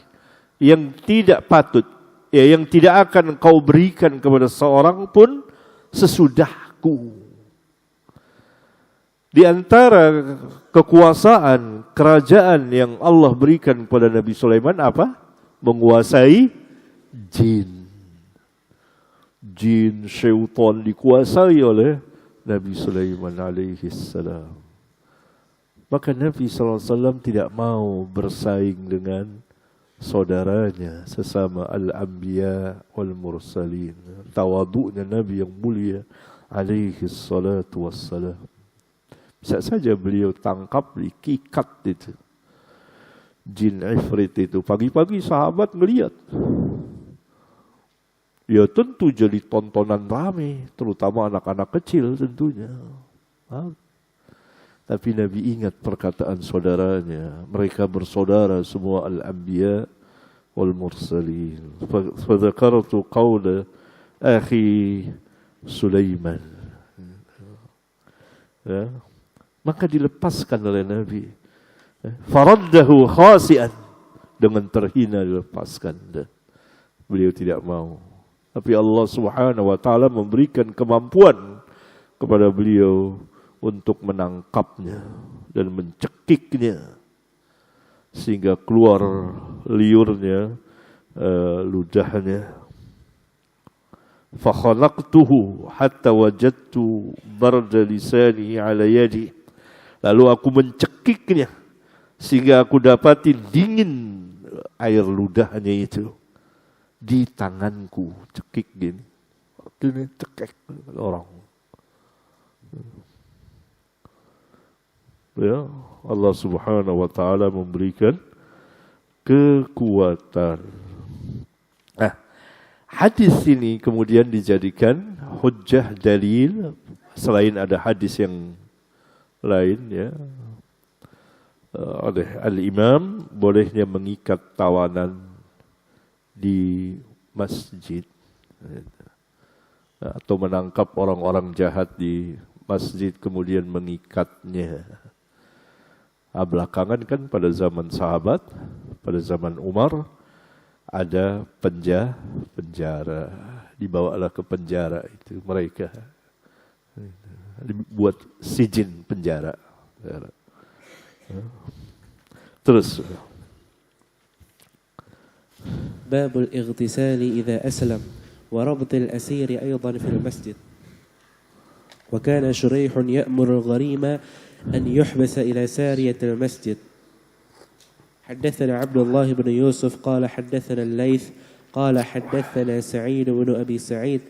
yang tidak patut, ya, yang tidak akan kau berikan kepada seorang pun sesudahku. Di antara kekuasaan kerajaan yang Allah berikan kepada Nabi Sulaiman apa? Menguasai jin. Jin, syaitan dikuasai oleh Nabi Sulaiman alaihi salam. Maka Nabi SAW tidak mau bersaing dengan saudaranya sesama al-anbiya wal mursalin. Tawaduknya Nabi yang mulia alaihi salatu wassalam. Bisa saja beliau tangkap, dikikat itu jin ifrit itu. Pagi-pagi sahabat melihat, ya tentu jadi tontonan ramai, terutama anak-anak kecil tentunya. Tapi Nabi ingat perkataan saudaranya, mereka bersaudara semua al-anbiya wal mursalin. Fadzakartu qawla akhi Sulaiman. Ya. Maka dilepaskan oleh Nabi. Faraddahu khasi'an, dengan terhina dilepaskan. Beliau tidak mau. Tapi Allah Subhanahu wa taala memberikan kemampuan kepada beliau untuk menangkapnya dan mencekiknya sehingga keluar liurnya, ludahnya. Fakhalaqtuhu hatta wajadtu barda lisani ala yadi. Lalu aku mencekiknya sehingga aku dapati dingin air ludahnya itu di tanganku. Cekik gini. Ini cekik orang. Ya, Allah Subhanahu wa taala memberikan kekuatan. Nah, hadis ini kemudian dijadikan hujjah dalil selain ada hadis yang lain ya. Oleh al-imam bolehnya mengikat tawanan di masjid atau menangkap orang-orang jahat di masjid kemudian mengikatnya. Belakangan kan pada zaman sahabat, pada zaman Umar ada penjara, dibawalah ke penjara itu mereka, dibuat sijin penjara. Terus. باب الاغتسال إذا أسلم وربط الأسير أيضا في المسجد. وكان شريح يأمر الغريم أن يحبس إلى سارية المسجد. حدثنا عبد الله بن يوسف قال حدثنا الليث قال حدثنا سعيد بن أبي سعيد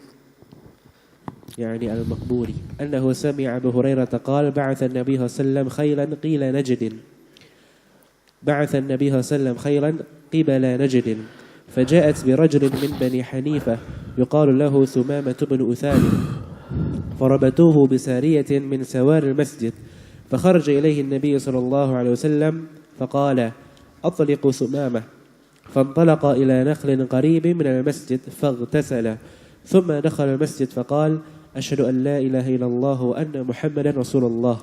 يعني المقبوري أنه سمع أبو هريرة قال بعث النبي صلى الله عليه وسلم خيلا قيل نجد. بعث النبي صلى الله عليه وسلم خيلا قبل نجد فجاءت برجل من بني حنيفة يقال له ثمامة بن أثال فربطوه بسارية من سوار المسجد فخرج إليه النبي صلى الله عليه وسلم فقال أطلقوا ثمامة فانطلق إلى نخل قريب من المسجد فاغتسل ثم دخل المسجد فقال أشهد أن لا إله إلا الله وأن محمدا رسول الله.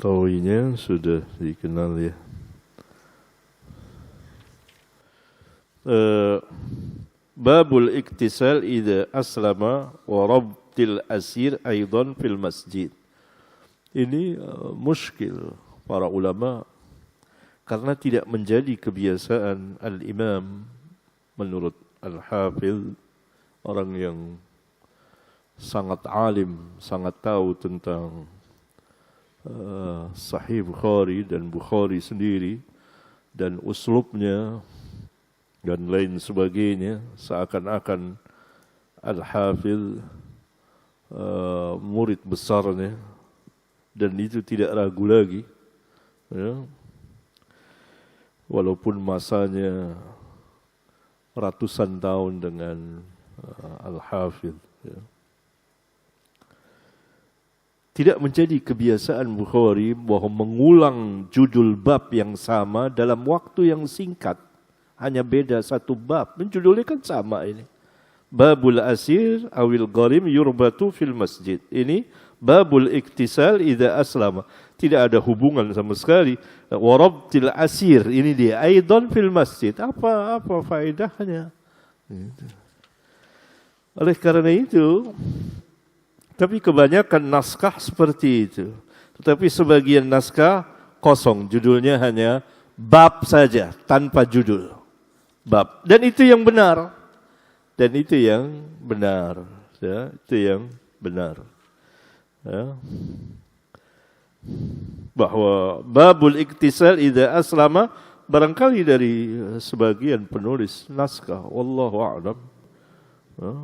Rawinya sudah dikenal ya. Babul iktisal idza aslama wa rabtil asir aidan fil masjid. Ini muskil para ulama karena tidak menjadi kebiasaan al-imam menurut al-hafidh, orang yang sangat alim, sangat tahu tentang Sahih Bukhari dan Bukhari sendiri dan uslubnya dan lain sebagainya, seakan-akan Al-Hafidh murid besarnya dan itu tidak ragu lagi ya. Walaupun masanya ratusan tahun dengan Al-Hafidh ya. Tidak menjadi kebiasaan Bukhari bahwa mengulang judul bab yang sama dalam waktu yang singkat. Hanya beda satu bab. Judulnya kan sama ini. Babul asir awil gharim yurbatu fil masjid. Ini babul iktisal idza aslama. Tidak ada hubungan sama sekali. Warabtil asir. Ini dia. Aidan fil masjid. Apa faedahnya? Oleh karena itu, tapi kebanyakan naskah seperti itu. Tetapi sebagian naskah kosong. Judulnya hanya bab saja, tanpa judul. Bab. Dan itu yang benar. Dan itu yang benar. Ya, itu yang benar. Ya. Bahwa babul iktisal idza aslama barangkali dari sebagian penulis naskah. Wallahu a'lam. Ya.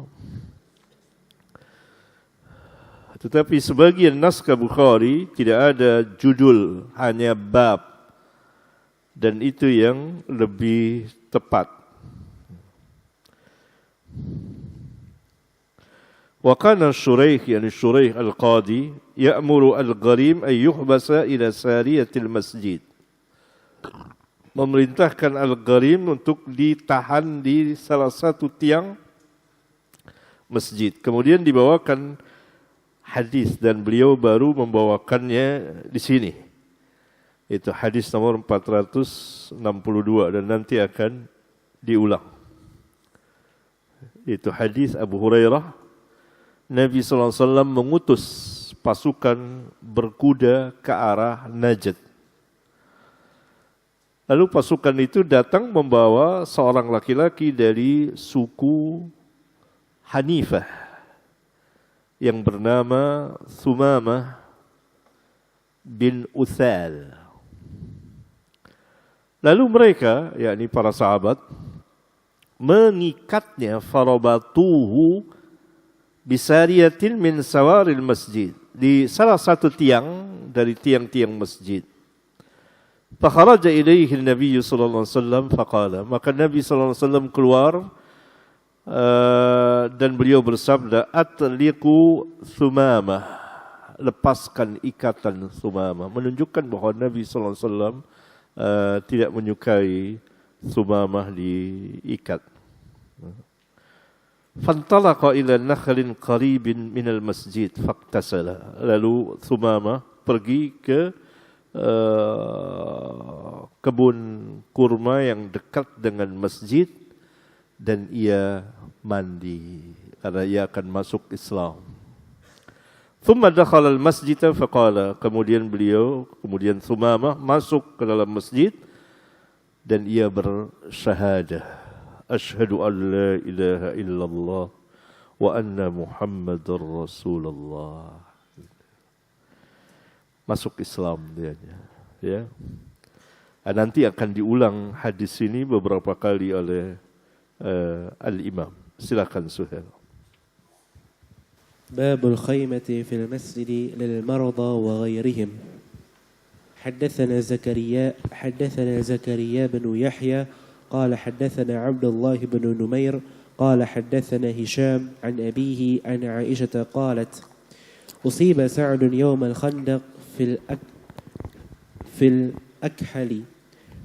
Tetapi sebagian naskah Bukhari tidak ada judul, hanya bab. Dan itu yang lebih tepat. Wa kana Shuraih, yani Shuraih al-Qadi, ya'muru al-gharim an yuhbasa ila sariyatil masjid. Memerintahkan al-gharim untuk ditahan di salah satu tiang masjid. Kemudian dibawakan hadis dan beliau baru membawakannya di sini. Itu hadis nomor 462 dan nanti akan diulang. Itu hadis Abu Hurairah. Nabi SAW mengutus pasukan berkuda ke arah Najd. Lalu pasukan itu datang membawa seorang laki-laki dari suku Hanifah yang bernama Thumamah bin Uthal. Lalu mereka, yakni para sahabat, mengikatnya farabatuhu bisariyatin min sawaril masjid, di salah satu tiang dari tiang-tiang masjid. Fakharaja ilaihi Nabi sallallahu alaihi wasallam faqala, maka Nabi sallallahu alaihi wasallam keluar dan beliau bersabda, atliqu Thumamah, lepaskan ikatan Thumamah, menunjukkan bahwa Nabi sallallahu alaihi wasallam tidak menyukai Thumamah diikat. Fantalaqa ila nakhlin qaribin minal masjid faqtasala, lalu Thumamah pergi ke kebun kurma yang dekat dengan masjid dan ia mandi karena ia akan masuk Islam. Thumma dakhala al-masjid faqala, kemudian Thumamah masuk ke dalam masjid dan ia bersyahadah, asyhadu an la ilaha illallah wa anna Muhammadar Rasulullah. Masuk Islam dia, ya. Nanti akan diulang hadis ini beberapa kali oleh Al-Imam. Silakan Suhail. باب الخيمة في المسجد للمرضى وغيرهم. حدثنا زكريا بن يحيى قال حدثنا عبد الله بن نمير قال حدثنا هشام عن أبيه عن عائشة قالت أصيب سعد يوم الخندق في الأكحل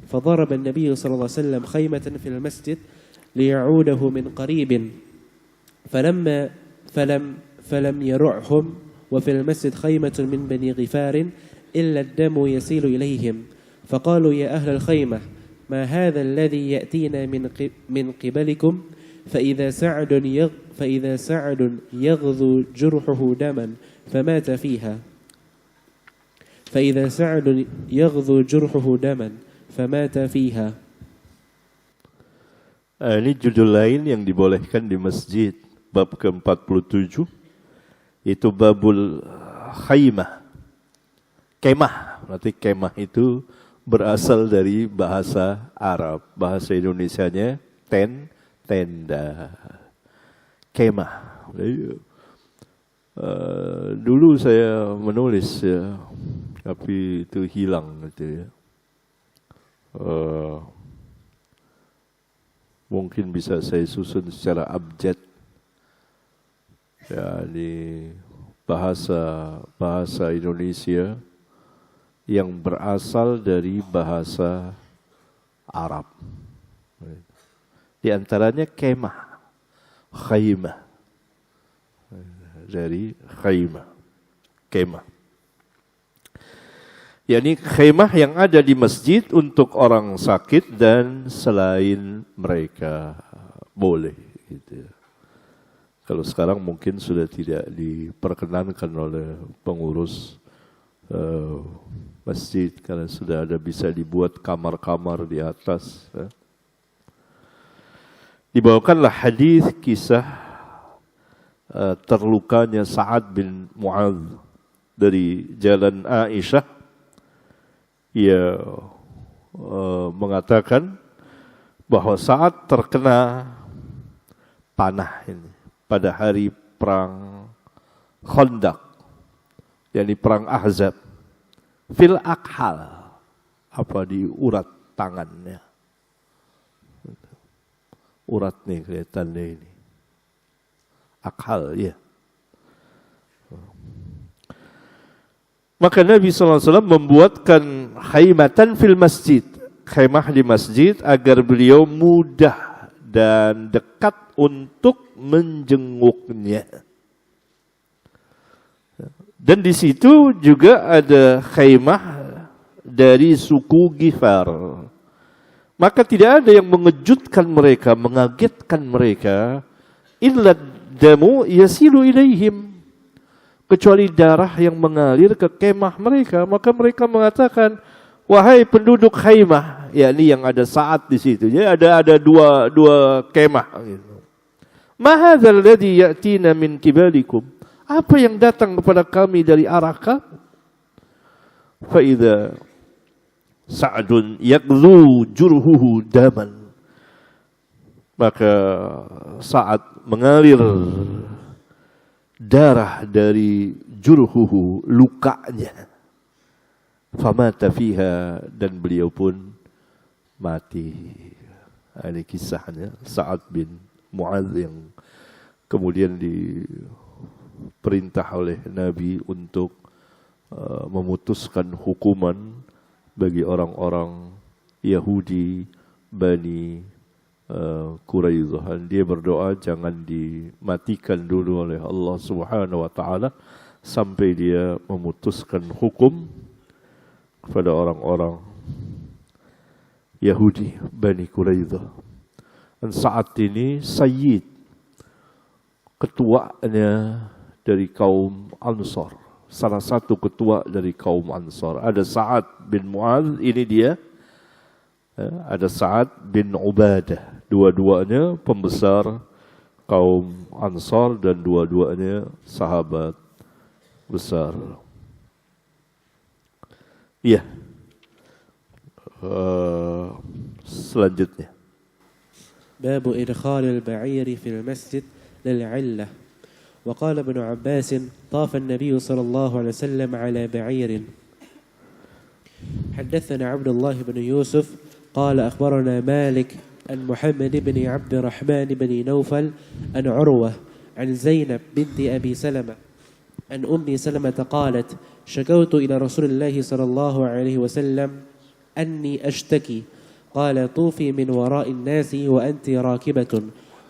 فضرب النبي صلى الله عليه وسلم خيمة في المسجد ليعوده من قريب فلم يرعهم وفي المسجد خيمة من بني غفار إلا الدم يسيل إليهم فقالوا يا أهل الخيمة ما هذا الذي يأتينا من قبلكم فإذا سعد يغذو جرحه دما فمات فيها. Ini judul lain yang dibolehkan di masjid, bab ke-47, itu babul khaymah. Kemah, berarti kemah itu berasal dari bahasa Arab, bahasa Indonesianya tenda. Kemah. Dulu saya menulis ya, tapi itu hilang gitu ya. Mungkin bisa saya susun secara abjad ya, di bahasa Indonesia yang berasal dari bahasa Arab. Di antaranya kemah, khaymah, dari khaymah, kemah. yakni khemah yang ada di masjid untuk orang sakit dan selain mereka boleh gitu. Kalau sekarang mungkin sudah tidak diperkenankan oleh pengurus masjid karena sudah ada bisa dibuat kamar-kamar di atas. Dibawakanlah hadis kisah terlukanya Sa'ad bin Mu'adz dari jalan Aisyah. Ia mengatakan bahwa Sa'ad terkena panah ini pada hari perang Khandaq, yakni perang Ahzab, fil akhal, apa di urat tangannya, urat nih kelihatannya ini, akhal ya. Maka Nabi SAW membuatkan khaymatan fil masjid, khaymah di masjid agar beliau mudah dan dekat untuk menjenguknya. Dan di situ juga ada khaymah dari suku Ghifar. Maka tidak ada yang mengejutkan mereka, mengagetkan mereka, illa damu yasilu ilaihim, kecuali darah yang mengalir ke kemah mereka. Maka mereka mengatakan, wahai penduduk khaymah, yakni yang ada Sa'ad di situ. Jadi ada dua kemah gitu. Ma hadzal ladzi ya'tina min kibalikum? Apa yang datang kepada kami dari arah kamu? Fa idza Sa'dun yaqlu jurhuhu daman. Maka Sa'ad mengalir darah dari jurhuhu, lukanya. Famata fiha, dan beliau pun mati. Ini kisahnya Sa'ad bin Mu'adz yang kemudian diperintah oleh Nabi untuk memutuskan hukuman bagi orang-orang Yahudi Bani Quraidah. Dia berdoa jangan dimatikan dulu oleh Allah Subhanahu wa taala sampai dia memutuskan hukum kepada orang-orang Yahudi Bani Quraidah. Dan saat ini Sayyid, ketuanya dari kaum Ansar, salah satu ketua dari kaum Ansar. Ada Sa'ad bin Mu'adz, ini dia. Ada Sa'ad bin Ubadah. Dua-duanya pembesar kaum Ansar dan dua-duanya sahabat besar. Iya. Selanjutnya. باب إدخال البعير في المسجد للعلة. وقال ابن عباس طاف النبي صلى الله عليه وسلم على بعير. حدثنا عبد الله بن يوسف قال أخبرنا مالك عن محمد بن عبد الرحمن بن نوفل عن عروة عن زينب بنت أبي سلمة عن أم سلمة قالت شكوت إلى رسول الله صلى الله عليه وسلم أني أشتكي قال طوفي من وراء الناس وأنت راكبة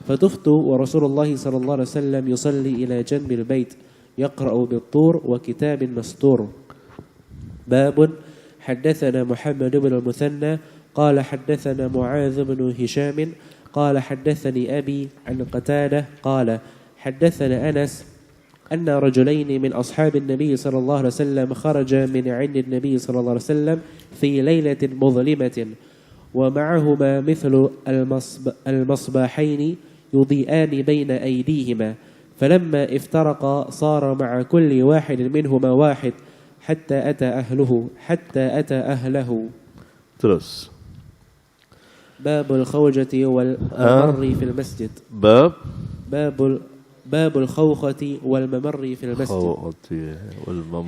فطفت ورسول الله صلى الله عليه وسلم يصلي إلى جنب البيت يقرأ بالطور وكتاب مسطور. باب حدثنا محمد بن المثنى قال حدثنا معاذ بن هشام قال حدثني أبي عن قتادة قال حدثنا أنس أن رجلين من أصحاب النبي صلى الله عليه وسلم خرجا من عند النبي صلى الله عليه وسلم في ليلة مظلمة ومعهما مثل المصباحين يضيئان بين أيديهما فلما افترقا صار مع كل واحد منهما واحد حتى أتى أهله. Terus. باب الخوجة والممر في المسجد. باب الخوخة والممر في المسجد.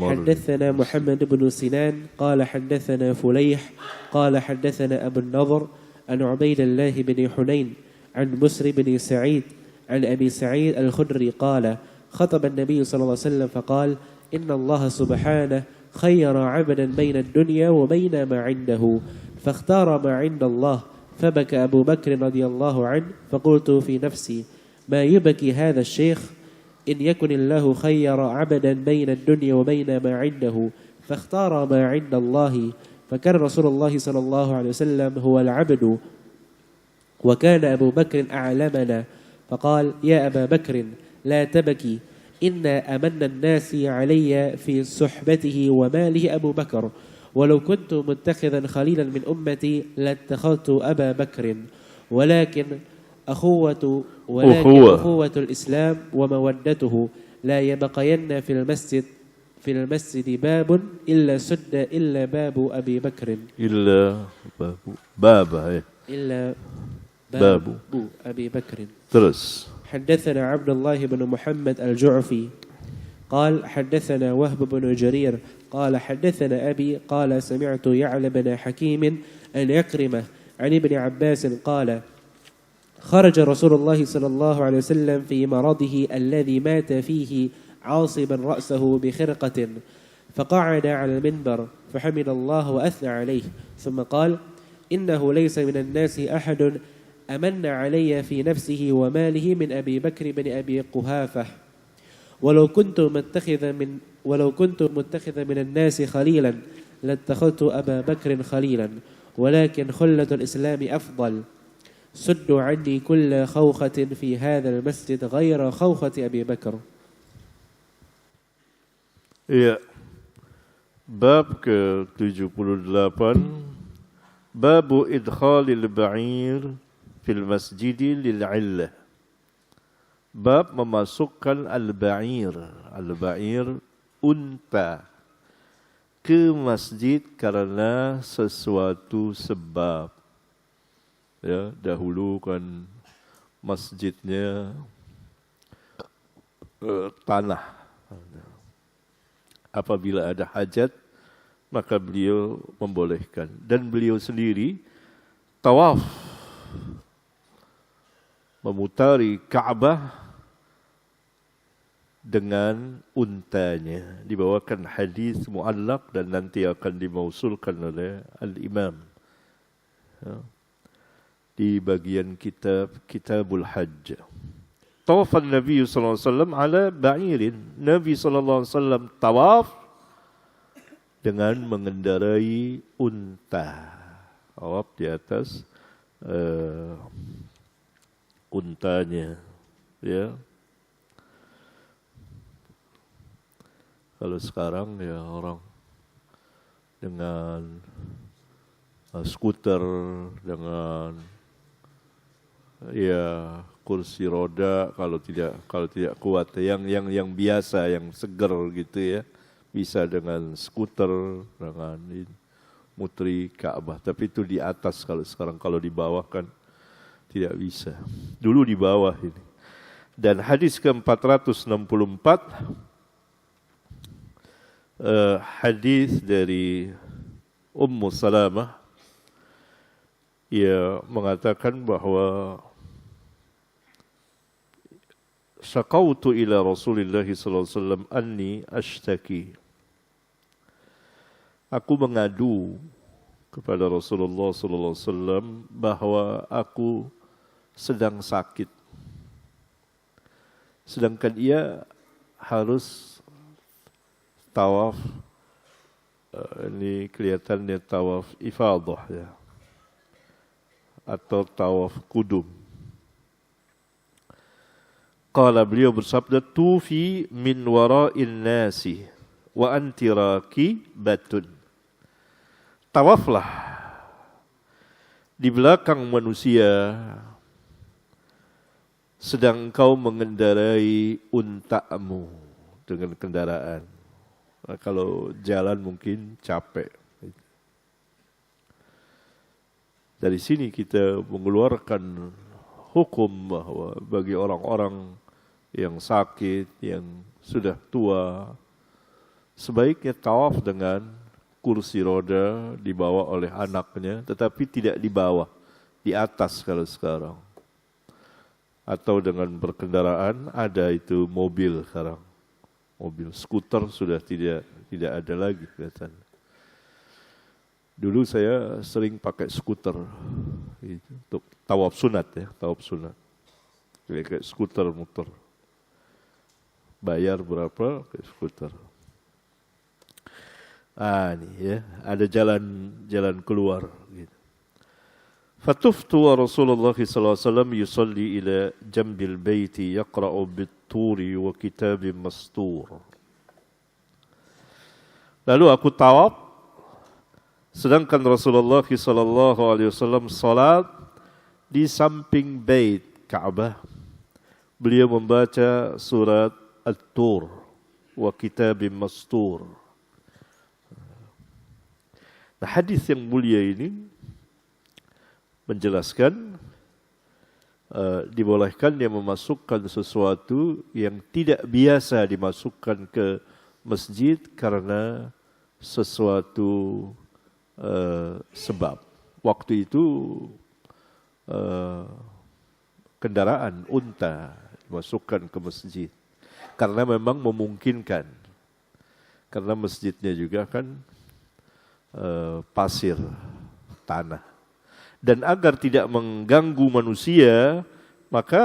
حدثنا محمد بن سنان قال حدثنا فليح قال حدثنا أبو النضر عن عبيد الله بن حنين عن بسر بن سعيد عن أبي سعيد الخدري قال خطب النبي صلى الله عليه وسلم فقال إن الله سبحانه خير عبدا بين الدنيا وبين ما عنده فاختار ما عند الله فبكى أبو بكر رضي الله عنه فقلت في نفسي ما يبكي هذا الشيخ إن يكن الله خير عبدا بين الدنيا وبين ما عنده فاختار ما عند الله فكان رسول الله صلى الله عليه وسلم هو العبد وكان أبو بكر أعلمنا فقال يا أبا بكر لا تبكي إن أمن الناس علي في صحبته وماله أبو بكر ولو كنت متخذا خليلا من أمتي لاتخذت أبا بكر ولكن أخوة الإسلام ومودته لا يبقين في المسجد باب إلا سد إلا باب أبي بكر باب أبي بكر. Terus. حدثنا عبد الله بن محمد الجعفي قال حدثنا وهب بن جرير قال حدثنا أبي قال سمعت يعلى بن حكيم أن يكرمه عن ابن عباس قال خرج رسول الله صلى الله عليه وسلم في مرضه الذي مات فيه عاصبا رأسه بخرقة فقعد على المنبر فحمد الله وأثنى عليه ثم قال إنه ليس من الناس أحد أمن علي في نفسه وماله من أبي بكر بن أبي قحافة ولو كنت متخذا من الناس خليلا لاتخذت أبا بكر خليلا ولكن خلة الإسلام أفضل سدوا عني كل خوخة في هذا المسجد غير خوخة أبي بكر. Iya. Bab ke-78 Babu idkhalil ba'ir fil masjidi lil'illah. Bab memasukkan al-ba'ir. Al-ba'ir unta ke masjid karena sesuatu sebab. Ya, dahulu kan masjidnya tanah. Apabila ada hajat, maka beliau membolehkan. Dan beliau sendiri tawaf memutari Ka'bah dengan untanya. Dibawakan hadis mu'allaq dan nanti akan dimausulkan oleh Al-Imam. Ya. Di bagian Kitabul Hajj. Tawafan Nabi SAW ala ba'irin. Nabi SAW tawaf dengan mengendarai unta. Tawaf di atas untanya. Ya. Kalau sekarang ya orang dengan skuter, dengan ya kursi roda, kalau tidak kuat, yang biasa, yang seger gitu ya, bisa dengan skuter, dengan mutri Ka'bah. Tapi itu di atas, kalau sekarang kalau di bawah kan tidak bisa. Dulu di bawah ini. Dan hadis ke-464, hadis dari Ummu Salamah, ia mengatakan bahwa syaqautu ila Rasulillah sallallahu alaihi wasallam anni ashtaki. Aku mengadu kepada Rasulullah sallallahu alaihi wasallam bahwa aku sedang sakit. Sedangkan ia harus tawaf, ini kelihatannya tawaf ifadah ya, atau tawaf kudum. Qala, beliau bersabda, tufi min wara'in nasi wa antiraki batun. Tawaflah di belakang manusia sedang engkau mengendarai untamu dengan kendaraan. Nah, kalau jalan mungkin capek. Dari sini kita mengeluarkan hukum bahwa bagi orang-orang yang sakit, yang sudah tua, sebaiknya tawaf dengan kursi roda dibawa oleh anaknya, tetapi tidak di bawah, di atas kalau sekarang. Atau dengan berkendaraan, ada itu mobil sekarang. Mobil skuter sudah tidak ada lagi kelihatan. Dulu saya sering pakai skuter untuk tawaf sunat ya, tawaf sunat. Kayak skuter muter. Bayar berapa pakai skuter. Ini ya, ada jalan keluar gitu. Fatuftu wa Rasulullah sallallahu alaihi wasallam yusalli ila jambil baiti yaqra'u bit-turi wa kitabim mastur. Lalu aku tawaf, sedangkan Rasulullah sallallahu alaihi wasallam salat di samping bait Ka'bah. Beliau membaca surat At-Tur wa kitabim mastur. Nah, hadis yang mulia ini menjelaskan dibolehkannya memasukkan sesuatu yang tidak biasa dimasukkan ke masjid karena sesuatu sebab. Waktu itu kendaraan unta dimasukkan ke masjid karena memang memungkinkan, karena masjidnya juga kan pasir, tanah. Dan agar tidak mengganggu manusia, maka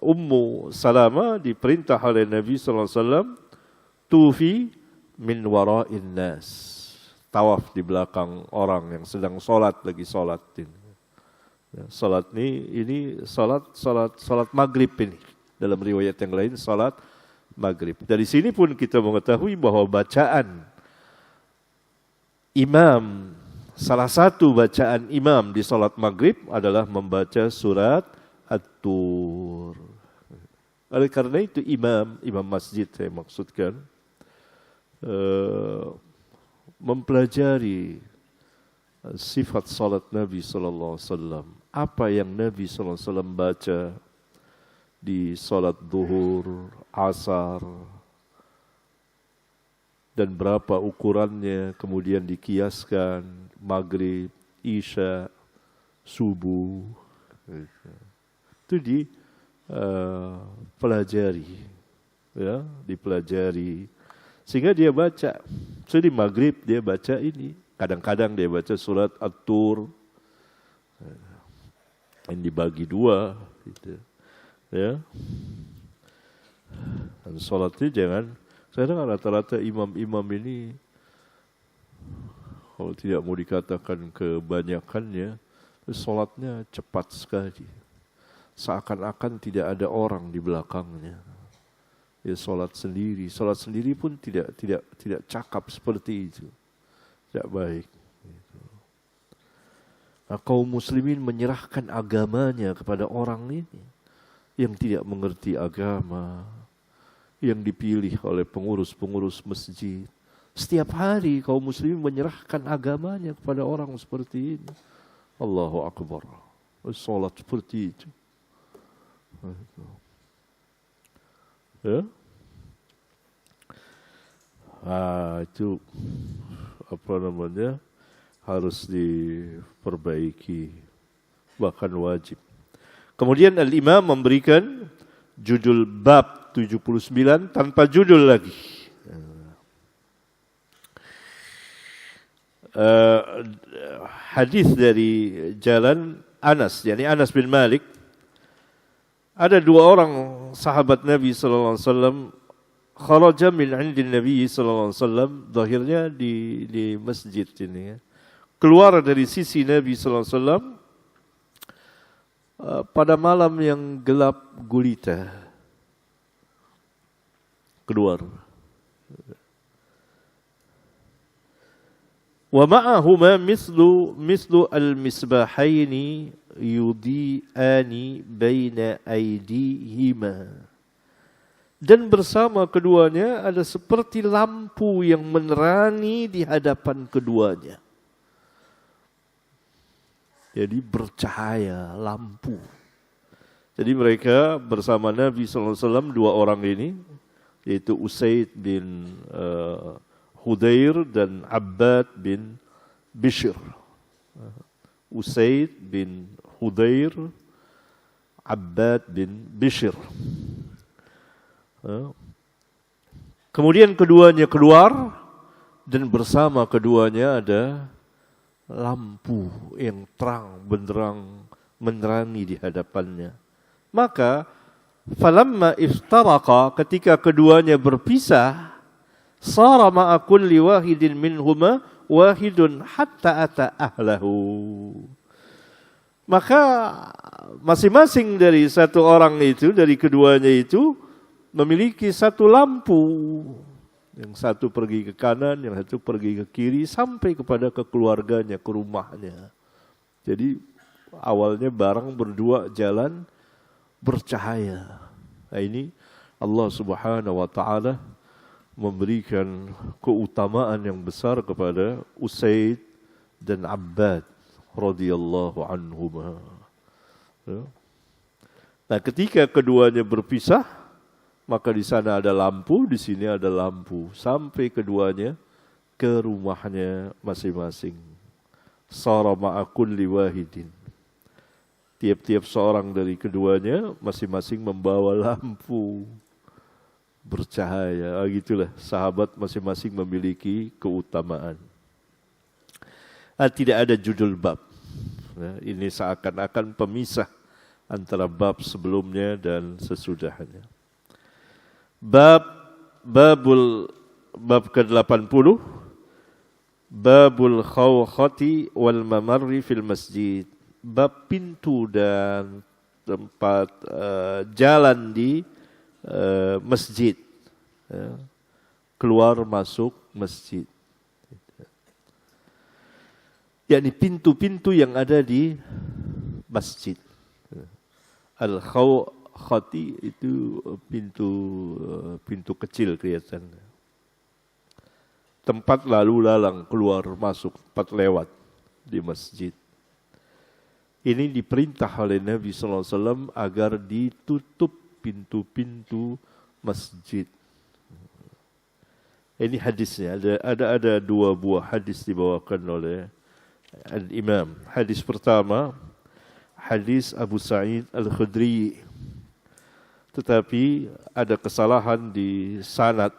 Ummu Salamah diperintah oleh Nabi sallallahu alaihi wasallam tufi min wara'in nas. Tawaf di belakang orang yang sedang salat, lagi salat ini. Salat ini salat maghrib ini. Dalam riwayat yang lain salat maghrib. Dari sini pun kita mengetahui bahwa bacaan imam salah satu bacaan imam di salat maghrib adalah membaca surat At-Tur. Oleh karena itu imam masjid saya maksudkan, mempelajari sifat salat Nabi sallallahu alaihi wasallam. Apa yang Nabi sallallahu alaihi wasallam baca di salat zuhur, asar, dan berapa ukurannya, kemudian dikiaskan maghrib, isya, subuh. Itu dipelajari, ya, dipelajari. Sehingga dia baca. So di maghrib dia baca ini. Kadang-kadang dia baca surat At-Tur. Yang dibagi dua. Gitu. Ya. Dan sholatnya jangan. Saya dengar rata-rata imam-imam ini, kalau tidak mau dikatakan kebanyakannya, sholatnya cepat sekali. Seakan-akan tidak ada orang di belakangnya. Ya, sholat sendiri pun tidak cakap seperti itu, tidak baik. Nah, kaum muslimin menyerahkan agamanya kepada orang ini yang tidak mengerti agama, yang dipilih oleh pengurus-pengurus masjid. Setiap hari kaum muslimin menyerahkan agamanya kepada orang seperti ini. Allahu Akbar. Salat seperti itu. Ya? Itu apa namanya? Harus diperbaiki, bahkan wajib. Kemudian al-imam memberikan judul bab 79 tanpa judul lagi. Hadis dari jalan Anas, yakni Anas bin Malik. Ada dua orang sahabat Nabi sallallahu alaihi wasallam, kharaja min 'indi Nabi sallallahu alaihi wasallam, zahirnya di masjid ini ya. Keluar dari sisi Nabi sallallahu alaihi wasallam pada malam yang gelap gulita. Keluar. Wa ma'ahuma mislu al-misbahaini yudi'ani baina aydihima. Dan bersama keduanya ada seperti lampu yang menerangi di hadapan keduanya. Jadi bercahaya lampu. Jadi mereka bersama Nabi SAW, dua orang ini, yaitu Usaid bin Hudair dan Abbad bin Bishr. Usaid bin Hudair, Abbad bin Bishr. Kemudian keduanya keluar dan bersama keduanya ada lampu yang terang benderang menerangi di hadapannya. Maka falamma iftaraqa, ketika keduanya berpisah, sara ma'a kulli wahidin minhuma wahidun hatta ata ahlahu. Maka masing-masing dari satu orang itu, dari keduanya itu, memiliki satu lampu. Yang satu pergi ke kanan, yang satu pergi ke kiri, sampai kepada keluarganya, ke rumahnya. Jadi awalnya barang berdua jalan bercahaya. Nah ini Allah Subhanahu wa ta'ala memberikan keutamaan yang besar kepada Usaid dan Abbad radhiyallahu anhuma. Nah, ketika keduanya berpisah, maka di sana ada lampu, di sini ada lampu, sampai keduanya ke rumahnya masing-masing. Sara ma'a kulli wahidin. Tiap-tiap seorang dari keduanya masing-masing membawa lampu bercahaya. Gitulah, sahabat masing-masing memiliki keutamaan. Tidak ada judul bab. Ini seakan-akan pemisah antara bab sebelumnya dan sesudahnya. Bab ke-80, babul khawkhati wal mamarri fil masjid. Bab pintu dan tempat jalan di masjid, keluar masuk masjid. yakni pintu-pintu yang ada di masjid. Al-khawkhati itu pintu kecil kelihatan. Tempat lalu lalang keluar masuk, tempat lewat di masjid. Ini diperintah oleh Nabi SAW agar ditutup pintu-pintu masjid. Ini hadisnya, ada dua buah hadis dibawakan oleh Al-Imam. Hadis pertama, hadis Abu Sa'id Al-Khudri. Tetapi ada kesalahan di sanad.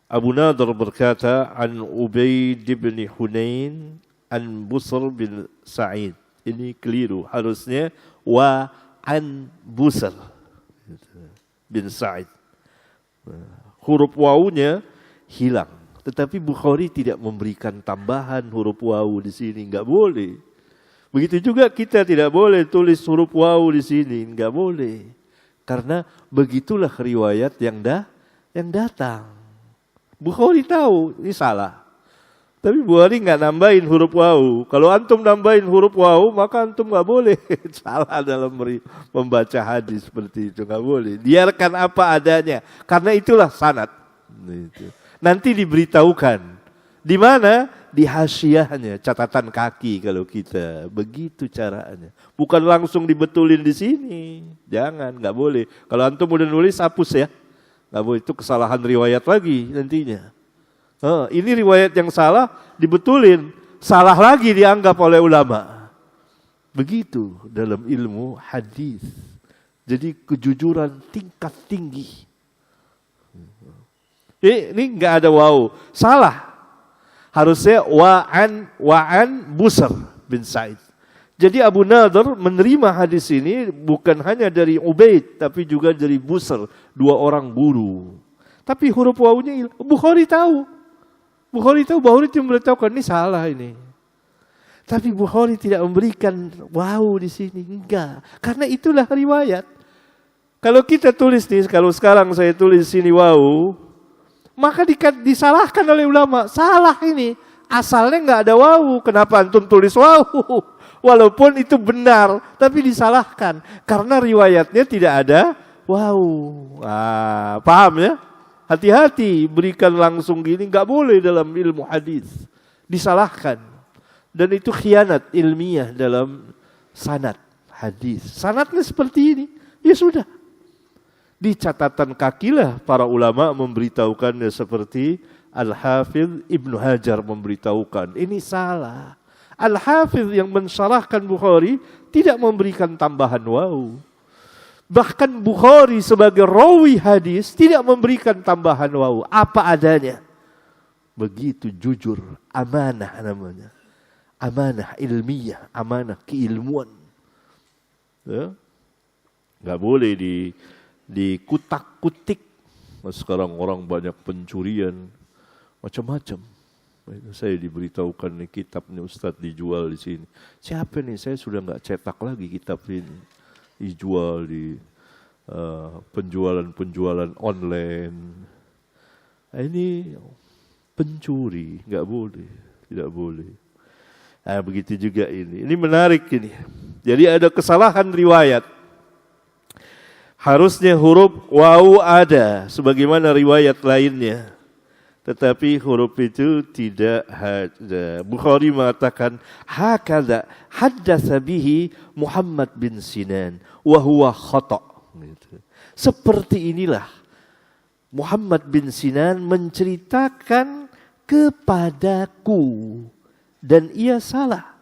Abu Nadhr berkata, an Ubaid bin Hunain, an Busr bin Sa'id. Ini keliru. Harusnya wa an Busr bin Sa'id. Huruf wawunya hilang. Tetapi Bukhari tidak memberikan tambahan huruf wawu di sini. Enggak boleh. Begitu juga kita tidak boleh tulis huruf wawu di sini. Enggak boleh. Karena begitulah riwayat yang datang. Bukhari tahu ini salah. Tapi Bukhari enggak nambahin huruf wawu. Kalau antum nambahin huruf wawu, maka antum enggak boleh. Salah dalam membaca hadis seperti itu. Enggak boleh. Biarkan apa adanya. Karena itulah sanad. Nanti diberitahukan. Di mana? Di hasyiahnya, catatan kaki kalau kita. Begitu caranya. Bukan langsung dibetulin di sini. Jangan, enggak boleh. Kalau antum udah nulis, hapus ya. Enggak boleh, itu kesalahan riwayat lagi nantinya. Ini riwayat yang salah, dibetulin. Salah lagi dianggap oleh ulama. Begitu dalam ilmu hadis. Jadi kejujuran tingkat tinggi. Ini enggak ada waw. Salah. Harusnya wa'an Busr bin Sa'id. Jadi Abu Nadhr menerima hadis ini bukan hanya dari Ubaid, tapi juga dari Busr, dua orang guru. Tapi huruf wawunya Bukhari tahu. Bukhari memberitahukan ini salah ini. Tapi Bukhari tidak memberikan wawu di sini, enggak. Karena itulah riwayat. Kalau kita tulis nih, kalau sekarang saya tulis sini wawu, maka disalahkan oleh ulama. Salah ini. Asalnya enggak ada wawu. Kenapa antum tulis wawu? Walaupun itu benar, tapi disalahkan. Karena riwayatnya tidak ada wawu. Paham ya? Hati-hati, berikan langsung gini, enggak boleh dalam ilmu hadis. Disalahkan. Dan itu khianat ilmiah dalam sanad hadis. Sanadnya seperti ini, ya sudah. Di catatan kakilah para ulama memberitahukannya seperti Al-Hafidh Ibnu Hajar memberitahukan. Ini salah. Al-Hafidh yang mensyarahkan Bukhari tidak memberikan tambahan wawu. Bahkan Bukhari sebagai rawi hadis tidak memberikan tambahan wawu. Apa adanya. Begitu jujur. Amanah namanya. Amanah ilmiah. Amanah keilmuan. Ya? Gak boleh dikutak-kutik. Sekarang orang banyak pencurian. Macam-macam. Saya diberitahukan nih kitab nih Ustadz dijual di sini. Siapa nih? Saya sudah gak cetak lagi kitab ini. Dijual di penjualan online. Ini pencuri, nggak boleh, tidak boleh. Begitu juga ini. Ini menarik ini. Jadi ada kesalahan riwayat. Harusnya huruf wawu ada, sebagaimana riwayat lainnya. Tetapi huruf itu tidak ada. Bukhari mengatakan, hakadha haddatsa bihi Muhammad bin Sinan wa huwa khata'. Seperti inilah Muhammad bin Sinan menceritakan kepadaku dan ia salah.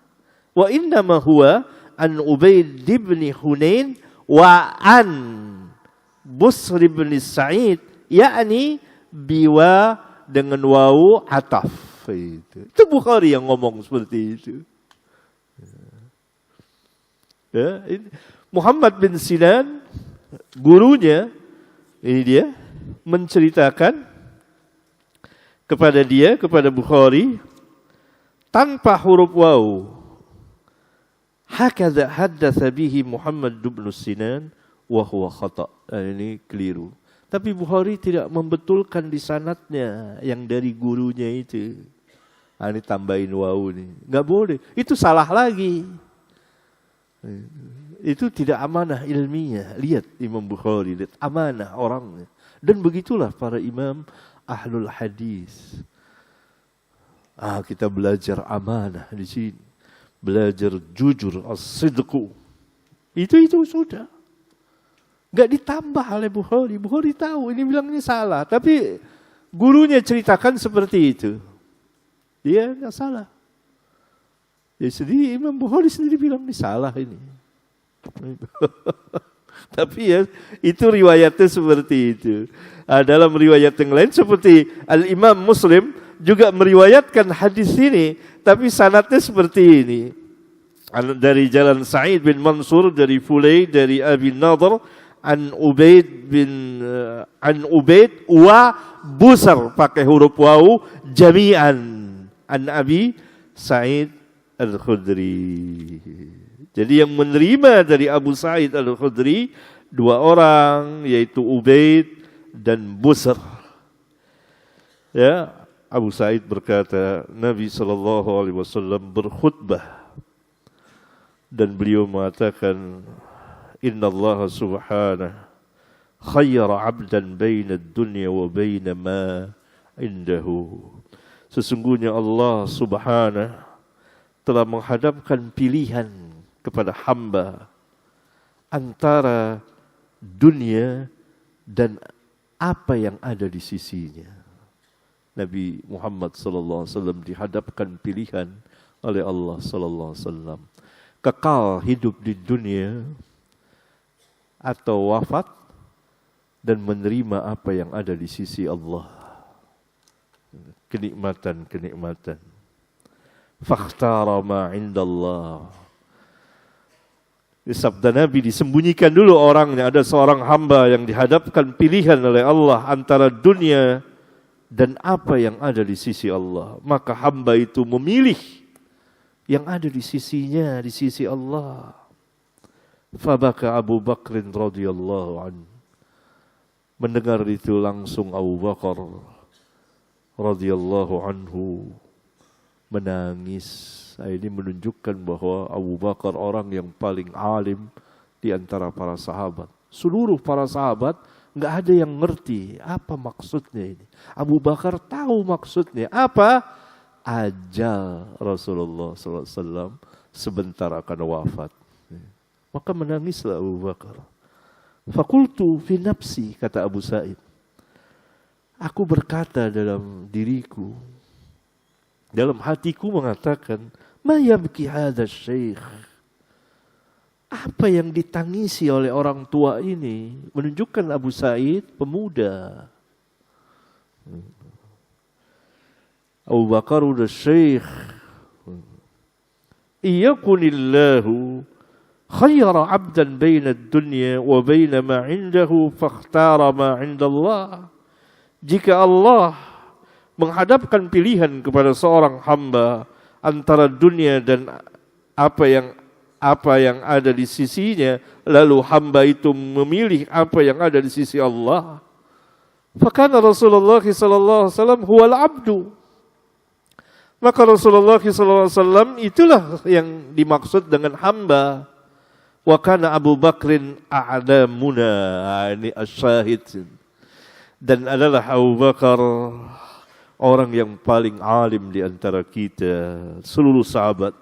Wa innama huwa an Ubaid bin Hunain wa an Busr bin Sa'id, yakni biwa dengan wawu ataf. Itu Bukhari yang ngomong seperti itu. Ya, ini Muhammad bin Sinan, gurunya, ini dia, menceritakan kepada Bukhari, tanpa huruf wawu. Hakadha haddatsa bihi Muhammad bin Sinan wa huwa khata'. Ini keliru. Tapi Bukhari tidak membetulkan di sanadnya yang dari gurunya itu. Ini tambahin wawu nih. Nggak boleh. Itu salah lagi. Itu tidak amanah ilmiah. Lihat Imam Bukhari, lihat amanah orangnya. Dan begitulah para imam ahlul hadis. Kita belajar amanah di sini. Belajar jujur, as-sidqu. Itu sudah. Nggak ditambah oleh Bukhari. Bukhari tahu ini bilangnya salah. Tapi gurunya ceritakan seperti itu. Dia nggak salah. Ya sendiri Imam Bukhari sendiri bilang ini salah ini. Tapi ya itu riwayatnya seperti itu. Dalam riwayat yang lain seperti Al-Imam Muslim juga meriwayatkan hadis ini, tapi sanadnya seperti ini. Dari jalan Sa'id bin Mansur, dari Fulay, dari Abi Nadhr, an Ubaid wa Busar pakai huruf wawu jami'an an Abi Sa'id Al-Khudri. Jadi yang menerima dari Abu Sa'id Al-Khudri dua orang, yaitu Ubaid dan Busar. Ya, Abu Sa'id berkata, Nabi SAW berkhutbah dan beliau mengatakan, Inna Allah subhanahu khayyara abdan baina dunya wa baina ma indahu. Sesungguhnya Allah subhanahu telah menghadapkan pilihan kepada hamba antara dunia dan apa yang ada di sisinya. Nabi Muhammad SAW dihadapkan pilihan oleh Allah SAW. Kekal hidup di dunia atau wafat dan menerima apa yang ada di sisi Allah. Kenikmatan. Fakhtara ma indallah. Sabda Nabi, disembunyikan dulu orangnya. Ada seorang hamba yang dihadapkan pilihan oleh Allah antara dunia dan apa yang ada di sisi Allah. Maka hamba itu memilih yang ada di sisinya, di sisi Allah. Fabaka Abu Bakrin radhiyallahu anhu. Mendengar itu langsung Abu Bakar radhiyallahu anhu menangis. Ini menunjukkan bahwa Abu Bakar orang yang paling alim di antara para sahabat. Seluruh para sahabat nggak ada yang ngerti apa maksudnya ini. Abu Bakar tahu maksudnya apa? Ajal Rasulullah SAW sebentar akan wafat. Maka menangislah Abu Bakar. Fakultu fi nafsi, kata Abu Sa'id. Aku berkata dalam diriku, dalam hatiku mengatakan, ma yabki hadha syekh. Apa yang ditangisi oleh orang tua ini? Menunjukkan Abu Sa'id pemuda. Abu Bakar udah syekh. Iyakunillahu khayyara abdan baina dunya wa baina ma indahu fakhtara ma indallah. Jika Allah menghadapkan pilihan kepada seorang hamba antara dunia dan apa yang ada di sisinya, lalu hamba itu memilih apa yang ada di sisi Allah, fakana Rasulullah sallallahu alaihi wasallam huwal abdu. Maka Rasulullah SAW itulah yang dimaksud dengan hamba. Wa kana Abu Bakrin a'lamuna. Ini asyahid. Dan adalah Abu Bakar orang yang paling alim di antara kita, seluruh sahabat.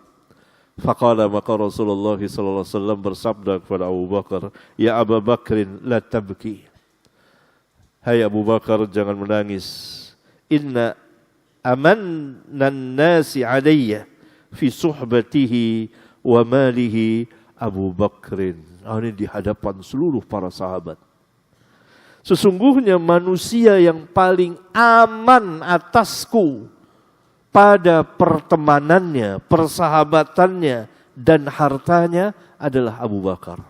Faqala, maka Rasulullah SAW bersabda kepada Abu Bakar, Ya Abu Bakrin la tabki. Hai Abu Bakar, jangan menangis. Inna amannan nasi alayya fi suhbatihi wa malihi Abu Bakrin. Ini di hadapan seluruh para sahabat. Sesungguhnya manusia yang paling aman atasku pada pertemanannya, persahabatannya dan hartanya adalah Abu Bakar.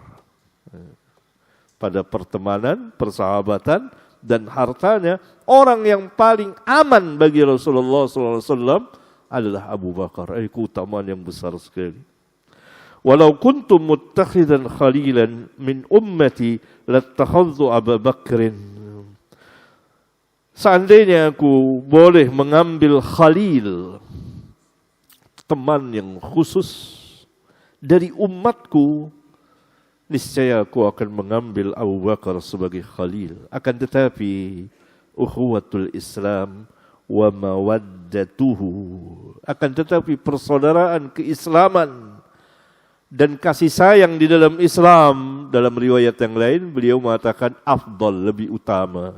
Pada pertemanan, persahabatan dan hartanya, orang yang paling aman bagi Rasulullah SAW adalah Abu Bakar. Keutamaan yang besar sekali. Walau kuntum muttakhidan khalilan min ummati lattakhadhu Abu Bakrin. Seandainya aku boleh mengambil khalil, teman yang khusus dari umatku, niscaya aku akan mengambil Abu Bakar sebagai khalil. Akan tetapi ukhuwatul Islam wa mawaddatuhu, akan tetapi persaudaraan keislaman dan kasih sayang di dalam Islam, dalam riwayat yang lain beliau mengatakan afdal, lebih utama.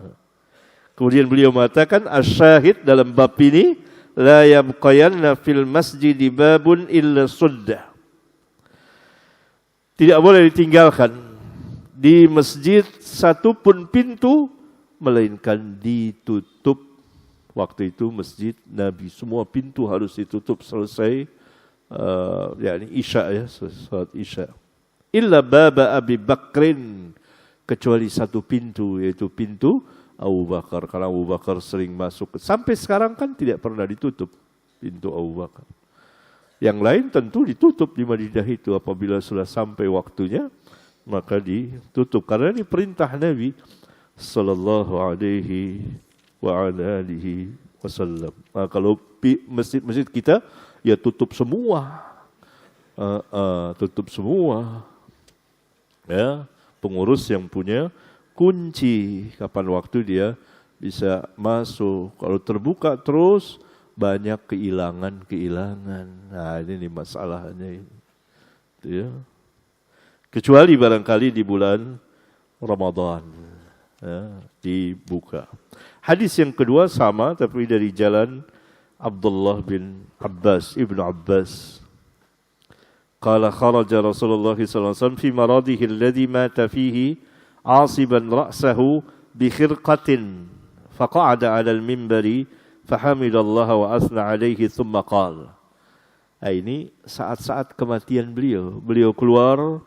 Kemudian beliau mengatakan asyahid dalam bab ini, la yabqayanna fil masjid babun illa suddah. Tidak boleh ditinggalkan di masjid satu pun pintu melainkan ditutup. Waktu itu masjid Nabi semua pintu harus ditutup selesai yakni Isya, ya, salat Isya. Illa baba Abi Bakrin, kecuali satu pintu, yaitu pintu Abu Bakar. Karena Abu Bakar sering masuk. Sampai sekarang kan tidak pernah ditutup pintu Abu Bakar. Yang lain tentu ditutup di Madinah itu. Apabila sudah sampai waktunya, maka ditutup. Karena ini perintah Nabi sallallahu alaihi wa ala alihi wasallam. Nah, kalau masjid-masjid kita, ya tutup semua. Tutup semua. Ya, pengurus yang punya kunci kapan waktu dia bisa masuk. Kalau terbuka terus, banyak kehilangan. Nah, ini masalahnya ini. Ya. Kecuali barangkali di bulan Ramadan, ya, dibuka. Hadis yang kedua sama, tapi dari jalan Abdullah bin Abbas, Ibnu Abbas. Qala kharaja Rasulullah sallallahu alaihi wasallam fi maradihi alladhi mata fihi asiban ra'sahu bi khirqatin faqa'ada 'ala al-minbari fahamidallaha wa asna alaihi thumma qala. Ini saat-saat kematian beliau. Beliau keluar,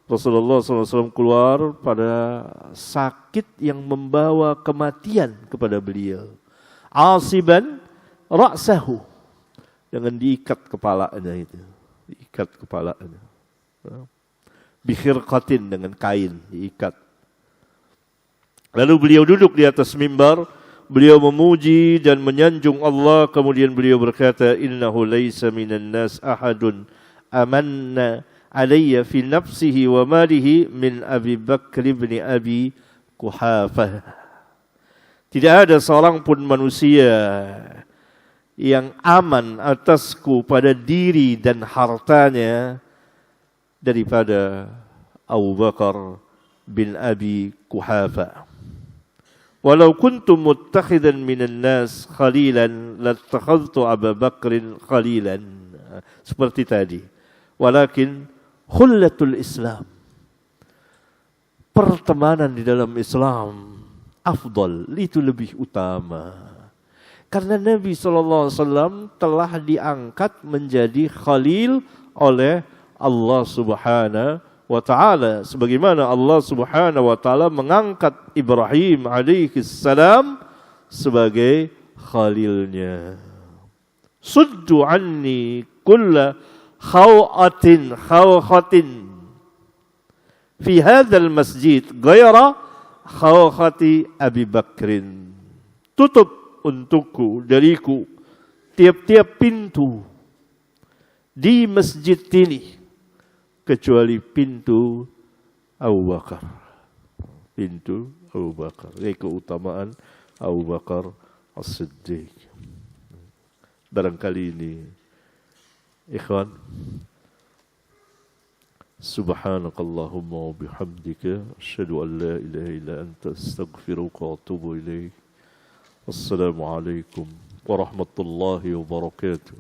Rasulullah SAW keluar pada sakit yang membawa kematian kepada beliau. Asiban ra'sahu, dengan diikat kepalanya itu. Diikat kepalanya. Bikhirqatin, dengan kain diikat. Lalu beliau duduk di atas mimbar. Beliau memuji dan menyanjung Allah. Kemudian beliau berkata, innahu laysa minan nas ahadun amanna alayya fi nafsihi wa malihi min Abi Bakr ibn Abi Quhafah. Tidak ada seorang pun manusia yang aman atasku pada diri dan hartanya daripada Abu Bakar bin Abi Quhafah. Walau kuntu muttakhidan minan nas khalilan lattakhadhtu Abu Bakrin khalilan. Seperti tadi. Walakin khullatul Islam, pertemanan di dalam Islam, afdal, itu lebih utama. Karena Nabi SAW telah diangkat menjadi khalil oleh Allah Subhanahu wa ta'ala. Sebagaimana Allah Subhanahu wa ta'ala mengangkat Ibrahim alaihi salam sebagai khalilnya. Suddu anni kulla khaw'atin fi hadzal masjid ghaira khaw'ati Abi Bakrin. Tutup untukku, dariku, tiap-tiap pintu di masjid ini kecuali pintu Abu Bakar. Pintu Abu Bakar. Ini keutamaan Abu Bakar As-Siddiq. Barangkali ini, ikhwan, subhanakallahumma wa bihamdika asyhadu an la ilaha illa anta astaghfiruka wa atubu ilaik. Wassalamualaikum warahmatullahi wabarakatuh.